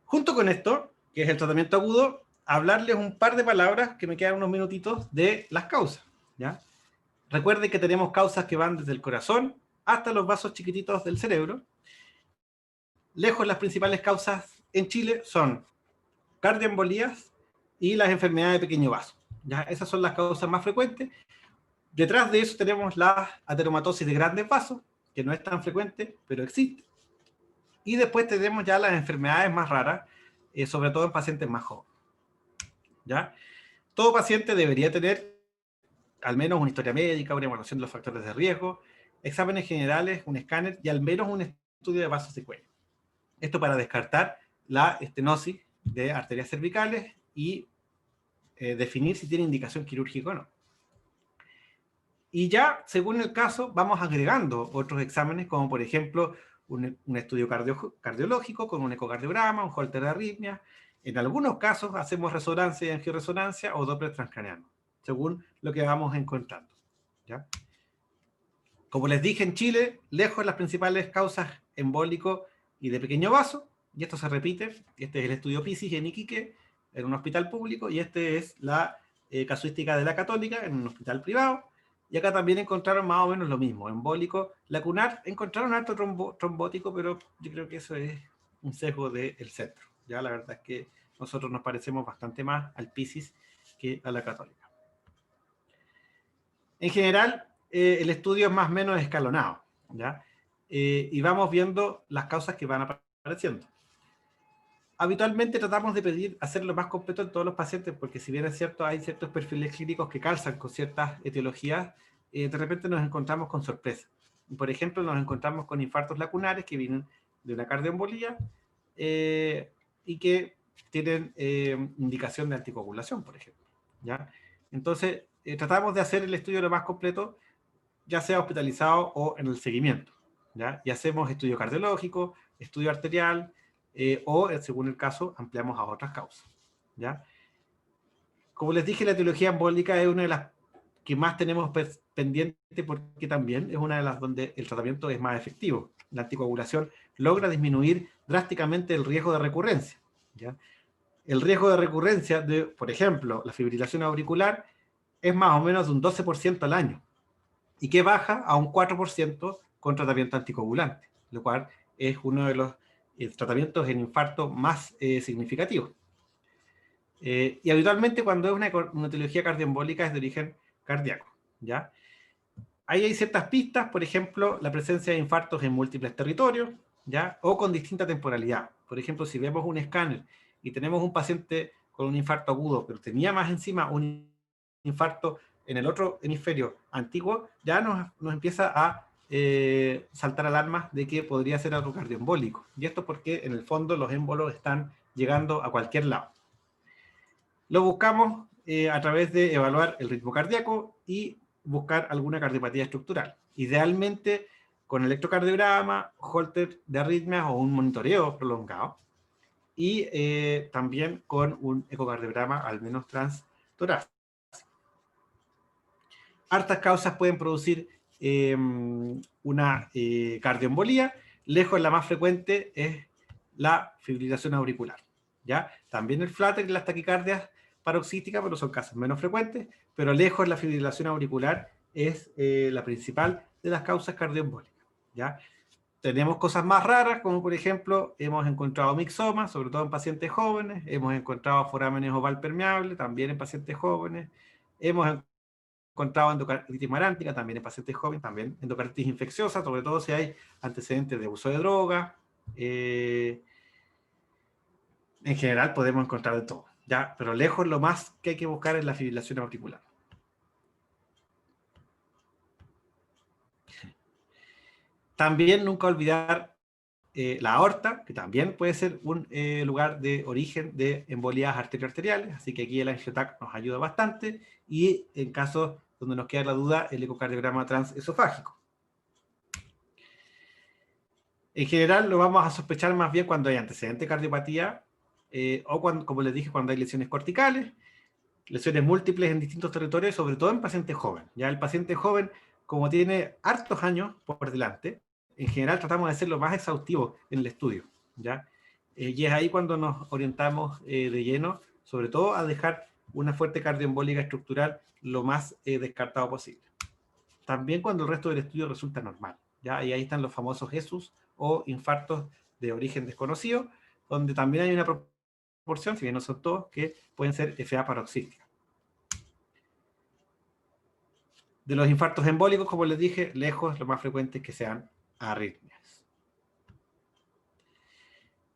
Junto con esto, que es el tratamiento agudo, hablarles un par de palabras, que me quedan unos minutitos, de las causas, ¿ya? Recuerden que tenemos causas que van desde el corazón hasta los vasos chiquititos del cerebro. Lejos, las principales causas en Chile son cardioembolías y las enfermedades de pequeño vaso, ¿ya? Esas son las causas más frecuentes. Detrás de eso tenemos la ateromatosis de grandes vasos, que no es tan frecuente, pero existe. Y después tenemos ya las enfermedades más raras, sobre todo en pacientes más jóvenes, ¿ya? Todo paciente debería tener al menos una historia médica, una evaluación de los factores de riesgo, exámenes generales, un escáner y al menos un estudio de vasos y cuello. Esto para descartar la estenosis de arterias cervicales y definir si tiene indicación quirúrgica o no. Y ya, según el caso, vamos agregando otros exámenes, como por ejemplo un estudio cardiológico con un ecocardiograma, un holter de arritmia. En algunos casos hacemos resonancia y angioresonancia o Doppler transcraniano, según lo que vamos encontrando, ¿ya? Como les dije, en Chile, lejos las principales causas embólico y de pequeño vaso, y esto se repite. Este es el estudio PISIS en Iquique, en un hospital público, y este es la casuística de la Católica, en un hospital privado. Y acá también encontraron más o menos lo mismo, embólico, lacunar, encontraron alto trombótico, pero yo creo que eso es un sesgo del centro. Ya la verdad es que nosotros nos parecemos bastante más al PISIS que a la Católica. En general, el estudio es más o menos escalonado, ¿ya? Y vamos viendo las causas que van apareciendo. Habitualmente tratamos de hacerlo más completo en todos los pacientes, porque si bien es cierto, hay ciertos perfiles clínicos que calzan con ciertas etiologías, de repente nos encontramos con sorpresas. Por ejemplo, nos encontramos con infartos lacunares que vienen de una cardioembolía y que tienen indicación de anticoagulación, por ejemplo, ¿ya? Entonces, tratamos de hacer el estudio lo más completo, ya sea hospitalizado o en el seguimiento, ¿ya? Y hacemos estudio cardiológico, estudio arterial, o, según el caso, ampliamos a otras causas, ¿ya? Como les dije, la etiología embólica es una de las que más tenemos pendiente, porque también es una de las donde el tratamiento es más efectivo. La anticoagulación logra disminuir drásticamente el riesgo de recurrencia, ¿ya? El riesgo de recurrencia de, por ejemplo, la fibrilación auricular es más o menos de un 12% al año, y que baja a un 4% con tratamiento anticoagulante, lo cual es uno de los tratamientos en infarto más significativos. Y habitualmente cuando es una etiología cardioembólica es de origen cardíaco, ¿ya? Ahí hay ciertas pistas, por ejemplo, la presencia de infartos en múltiples territorios, ¿ya? O con distinta temporalidad. Por ejemplo, si vemos un escáner y tenemos un paciente con un infarto agudo, pero tenía más encima un infarto en el otro hemisferio antiguo, ya nos empieza a saltar alarmas de que podría ser algo cardioembólico. Y esto porque en el fondo los émbolos están llegando a cualquier lado. Lo buscamos a través de evaluar el ritmo cardíaco y buscar alguna cardiopatía estructural. Idealmente con electrocardiograma, holter de arritmias o un monitoreo prolongado. Y también con un ecocardiograma al menos transtorácico. Hartas causas pueden producir una cardioembolía. Lejos, la más frecuente es la fibrilación auricular, ¿ya? También el flutter y las taquicardias paroxísticas, pero son casos menos frecuentes, pero lejos la fibrilación auricular es la principal de las causas cardioembólicas, ¿ya? Tenemos cosas más raras, como por ejemplo, hemos encontrado mixomas, sobre todo en pacientes jóvenes, hemos encontrado forámenes oval permeable, también en pacientes jóvenes, hemos encontrado endocarditis marántica, también en pacientes jóvenes, también endocarditis infecciosa, sobre todo si hay antecedentes de uso de droga. En general podemos encontrar de todo, ¿ya? Pero lejos lo más que hay que buscar es la fibrilación auricular. También nunca olvidar la aorta, que también puede ser un lugar de origen de embolías arterioarteriales, así que aquí el angiotac nos ayuda bastante, y en casos donde nos queda la duda, el ecocardiograma transesofágico. En general lo vamos a sospechar más bien cuando hay antecedente de cardiopatía o cuando, como les dije, cuando hay lesiones corticales, lesiones múltiples en distintos territorios, sobre todo en pacientes jóvenes. Ya el paciente joven, como tiene hartos años por delante, en general tratamos de ser lo más exhaustivo en el estudio, ¿ya? Y es ahí cuando nos orientamos de lleno, sobre todo a dejar una fuerte cardioembólica estructural lo más descartado posible. También cuando el resto del estudio resulta normal, ¿ya? Y ahí están los famosos ESUS o infartos de origen desconocido, donde también hay una proporción, si bien no son todos, que pueden ser FA paroxística. De los infartos embólicos, como les dije, lejos lo más frecuente es que sean arritmias.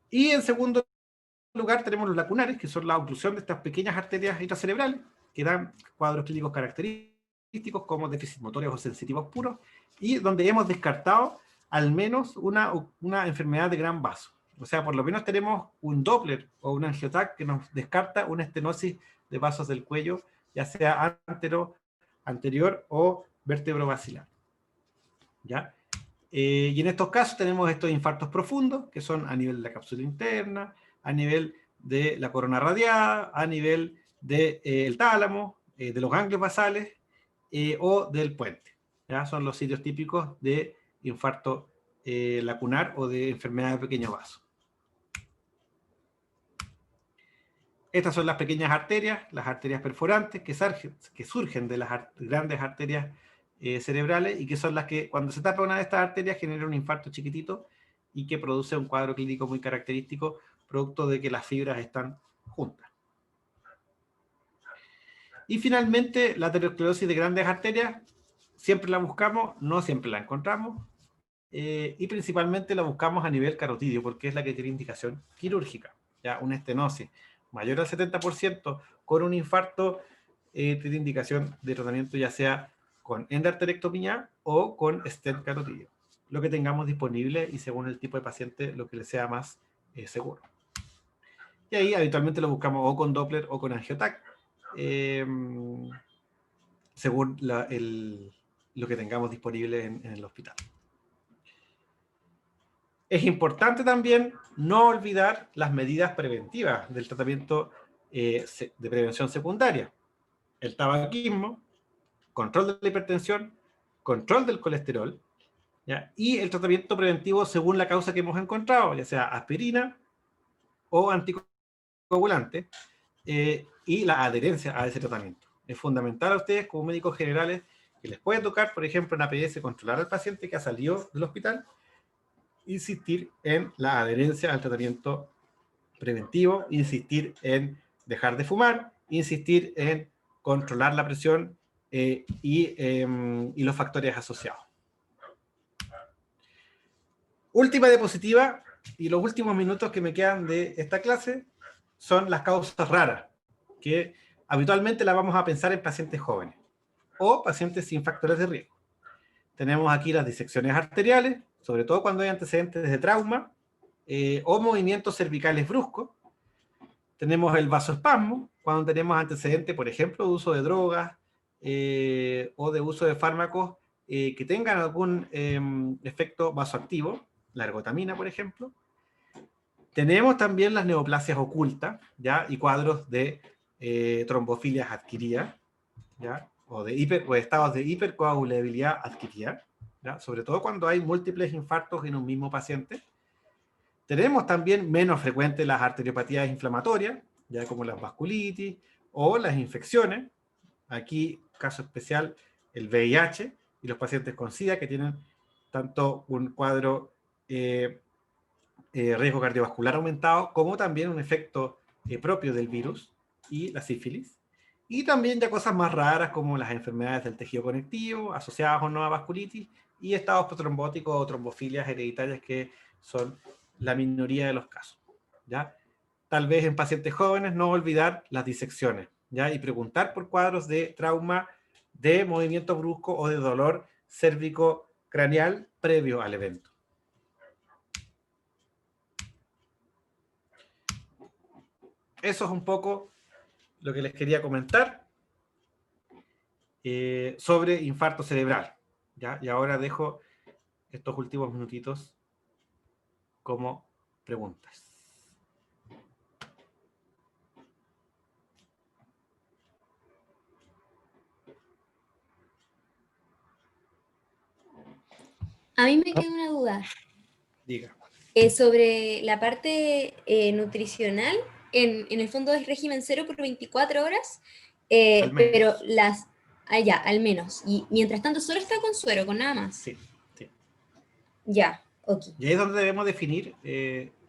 Y en segundo lugar tenemos los lacunares, que son la oclusión de estas pequeñas arterias intracerebrales, que dan cuadros clínicos característicos como déficit motores o sensitivos puros, y donde hemos descartado al menos una enfermedad de gran vaso. O sea, por lo menos tenemos un Doppler o un angiotac que nos descarta una estenosis de vasos del cuello, ya sea anterior o vertebrovascular. ¿Ya? Y en estos casos tenemos estos infartos profundos, que son a nivel de la cápsula interna, a nivel de la corona radiada, a nivel del tálamo, de los ganglios basales o del puente. ¿Ya? Son los sitios típicos de infarto lacunar o de enfermedad de pequeños vasos. Estas son las pequeñas arterias, las arterias perforantes que surgen de las grandes arterias cerebrales y que son las que cuando se tapa una de estas arterias genera un infarto chiquitito y que produce un cuadro clínico muy característico producto de que las fibras están juntas. Y finalmente la aterosclerosis de grandes arterias siempre la buscamos, no siempre la encontramos y principalmente la buscamos a nivel carotidio porque es la que tiene indicación quirúrgica, ya una estenosis mayor al 70% con un infarto tiene indicación de tratamiento ya sea con endarterectomía o con stent carotidio, lo que tengamos disponible y según el tipo de paciente lo que le sea más seguro. Y ahí habitualmente lo buscamos o con Doppler o con angiotac, según lo que tengamos disponible en el hospital. Es importante también no olvidar las medidas preventivas del tratamiento de prevención secundaria. El tabaquismo, control de la hipertensión, control del colesterol, ¿ya? Y el tratamiento preventivo según la causa que hemos encontrado, ya sea aspirina o anticoagulante, y la adherencia a ese tratamiento. Es fundamental a ustedes como médicos generales que les puede tocar, por ejemplo, en APS, controlar al paciente que ha salido del hospital, insistir en la adherencia al tratamiento preventivo, insistir en dejar de fumar, insistir en controlar la presión y los factores asociados. Última diapositiva, y los últimos minutos que me quedan de esta clase son las causas raras, que habitualmente las vamos a pensar en pacientes jóvenes o pacientes sin factores de riesgo. Tenemos aquí las disecciones arteriales, sobre todo cuando hay antecedentes de trauma o movimientos cervicales bruscos. Tenemos el vasoespasmo, cuando tenemos antecedentes, por ejemplo, de uso de drogas o de uso de fármacos que tengan algún efecto vasoactivo, la ergotamina, por ejemplo. Tenemos también las neoplasias ocultas, ¿ya? Y cuadros de trombofilias adquiridas, ¿ya? O de estados de hipercoagulabilidad adquirida, ¿ya? Sobre todo cuando hay múltiples infartos en un mismo paciente. Tenemos también menos frecuentes las arteriopatías inflamatorias, ya como las vasculitis o las infecciones. Aquí, caso especial, el VIH y los pacientes con SIDA que tienen tanto un cuadro riesgo cardiovascular aumentado como también un efecto propio del virus y la sífilis. Y también ya cosas más raras como las enfermedades del tejido conectivo asociadas o no a vasculitis y estados protrombóticos o trombofilias hereditarias que son la minoría de los casos, ¿ya? Tal vez en pacientes jóvenes no olvidar las disecciones, ¿ya? Y preguntar por cuadros de trauma, de movimiento brusco o de dolor cérvico-craneal previo al evento. Eso es un poco lo que les quería comentar sobre infarto cerebral, ¿ya? Y ahora dejo estos últimos minutitos como preguntas. A mí me queda una duda Diga. sobre la parte nutricional. En el fondo es régimen 0 por 24 horas, Al menos. pero las... Ah, ya, al menos. Y mientras tanto solo está con suero, con nada más. Sí, sí. Ya, ok. Y ahí es donde debemos definir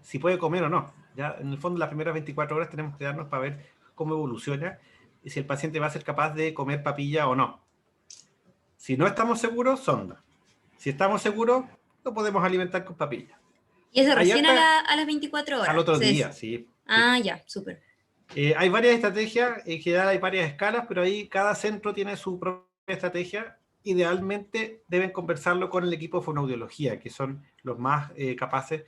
si puede comer o no. Ya, en el fondo, las primeras 24 horas tenemos que darnos para ver cómo evoluciona y si el paciente va a ser capaz de comer papilla o no. Si no estamos seguros, sonda. Si estamos seguros, lo podemos alimentar con papilla. Y eso Hay recién harta- a las 24 horas. Al otro se día, des- sí. Ah, ya, súper. Hay varias estrategias, en general hay varias escalas, pero ahí cada centro tiene su propia estrategia. Idealmente deben conversarlo con el equipo de fonoaudiología, que son los más capaces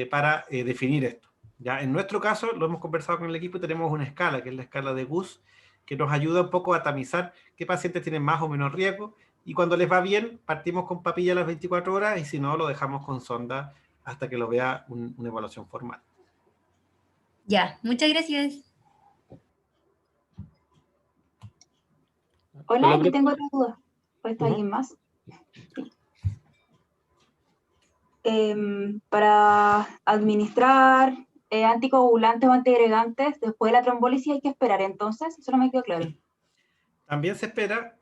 para definir esto. ¿Ya? En nuestro caso, lo hemos conversado con el equipo y tenemos una escala, que es la escala de Gus, que nos ayuda un poco a tamizar qué pacientes tienen más o menos riesgo, y cuando les va bien, partimos con papilla a las 24 horas, y si no, lo dejamos con sonda hasta que lo vea una evaluación formal. Ya, muchas gracias. Hola, aquí profe. tengo otra duda. ¿O está alguien más? Sí. Para administrar anticoagulantes o antiagregantes después de la trombólisis hay que esperar, entonces, eso no me quedó claro. También se espera,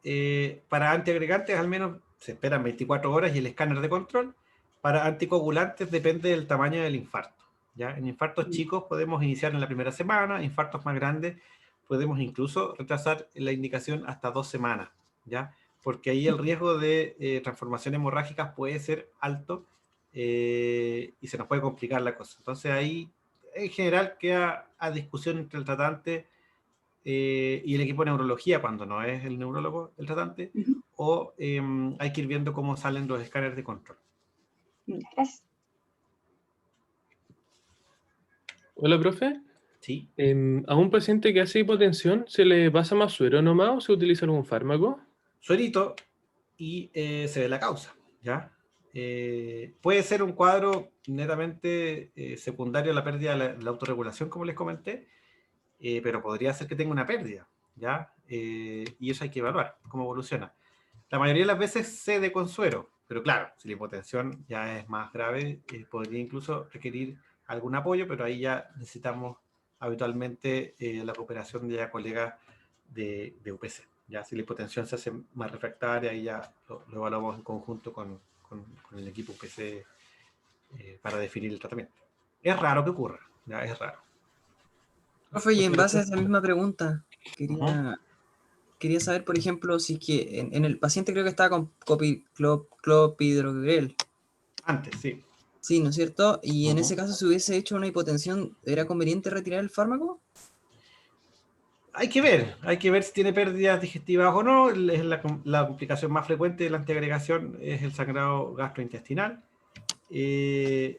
para antiagregantes al menos se esperan 24 horas y el escáner de control. Para anticoagulantes depende del tamaño del infarto. ¿Ya? En infartos chicos podemos iniciar en la primera semana, infartos más grandes podemos incluso retrasar la indicación hasta 2 semanas, ¿ya? Porque ahí el riesgo de transformación hemorrágica puede ser alto y se nos puede complicar la cosa. Entonces ahí en general queda a discusión entre el tratante y el equipo de neurología, cuando no es el neurólogo el tratante, o hay que ir viendo cómo salen los escáneres de control. Gracias. Hola, profe. Sí. ¿A un paciente que hace hipotensión se le pasa más suero nomás o se utiliza algún fármaco? Suerito y se ve la causa, ¿ya? Puede ser un cuadro netamente secundario a la pérdida de la autorregulación, como les comenté, pero podría ser que tenga una pérdida, ¿ya? Y eso hay que evaluar, cómo evoluciona. La mayoría de las veces cede con suero, pero claro, si la hipotensión ya es más grave, podría incluso requerir algún apoyo, pero ahí ya necesitamos habitualmente la cooperación de ya colegas de UPC. Ya si la hipotensión se hace más refractaria, ahí ya lo evaluamos en conjunto con el equipo UPC para definir el tratamiento. Es raro que ocurra, ya es raro. Profe, y en base a esa misma pregunta, quería saber, por ejemplo, si es que en el paciente creo que estaba con clopidogrel. Antes, sí. Sí, ¿no es cierto? Y en ese caso, si hubiese hecho una hipotensión, ¿era conveniente retirar el fármaco? Hay que ver si tiene pérdidas digestivas o no. Es la complicación más frecuente de la antiagregación es el sangrado gastrointestinal.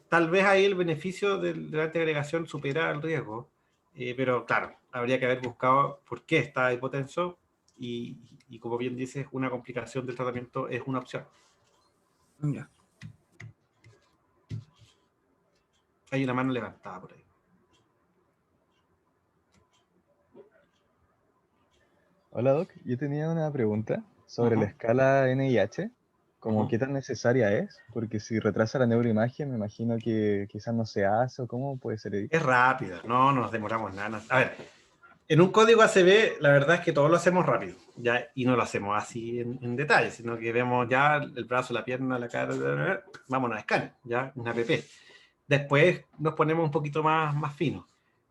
Tal vez ahí el beneficio de la antiagregación supera el riesgo, pero claro, habría que haber buscado por qué está hipotenso y como bien dices, una complicación del tratamiento es una opción. Mira. Hay una mano levantada por ahí. Hola Doc, yo tenía una pregunta sobre la escala NIH, como qué tan necesaria es, porque si retrasa la neuroimagen me imagino que quizás no se hace o cómo puede ser. Es rápida, no nos demoramos nada. A ver, en un código ACB la verdad es que todo lo hacemos rápido, ya, y no lo hacemos así en detalle, sino que vemos ya el brazo, la pierna, la cara, vámonos a escáner, ya, una app. Después nos ponemos un poquito más finos,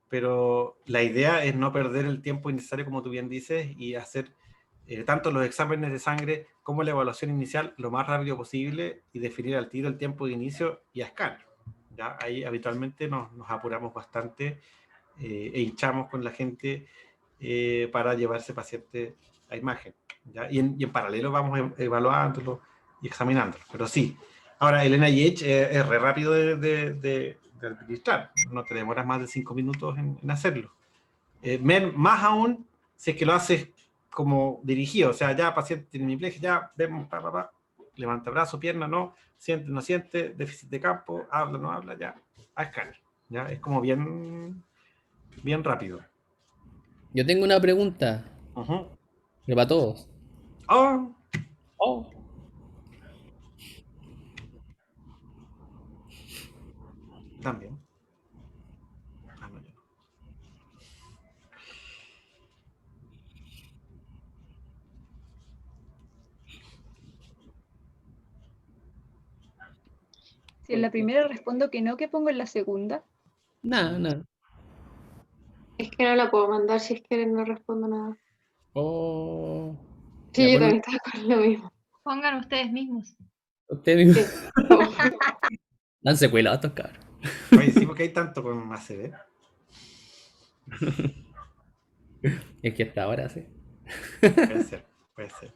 pero la idea es no perder el tiempo innecesario, como tú bien dices, y hacer tanto los exámenes de sangre como la evaluación inicial lo más rápido posible y definir al tiro el tiempo de inicio y a escáner. ¿Ya? Ahí habitualmente nos apuramos bastante e hinchamos con la gente para llevarse paciente a imagen. ¿Ya? Y en paralelo vamos evaluándolo y examinándolo. Pero sí, ahora el NIH es re rápido de administrar. No te demoras más de 5 minutos en hacerlo. Más aún si es que lo haces como dirigido. O sea, ya paciente tiene hemiplegia, ya vemos, levanta brazo, pierna, no, siente, no siente, déficit de campo, habla, no habla, ya, a escáner. Ya, es como bien rápido. Yo tengo una pregunta. Que para todos. Oh. también. Ah, no, yo no. Si en la primera respondo que no, ¿qué pongo en la segunda? Nada, nada. Es que no la puedo mandar si es que no respondo nada. Oh. Sí, Ya, yo ponlo también estaba con lo mismo. Pongan ustedes mismos. usted mismo. Dan secuela a estos cabros. Oye, sí, porque hay tanto con ACD. Es que hasta ahora sí. Puede ser, puede ser.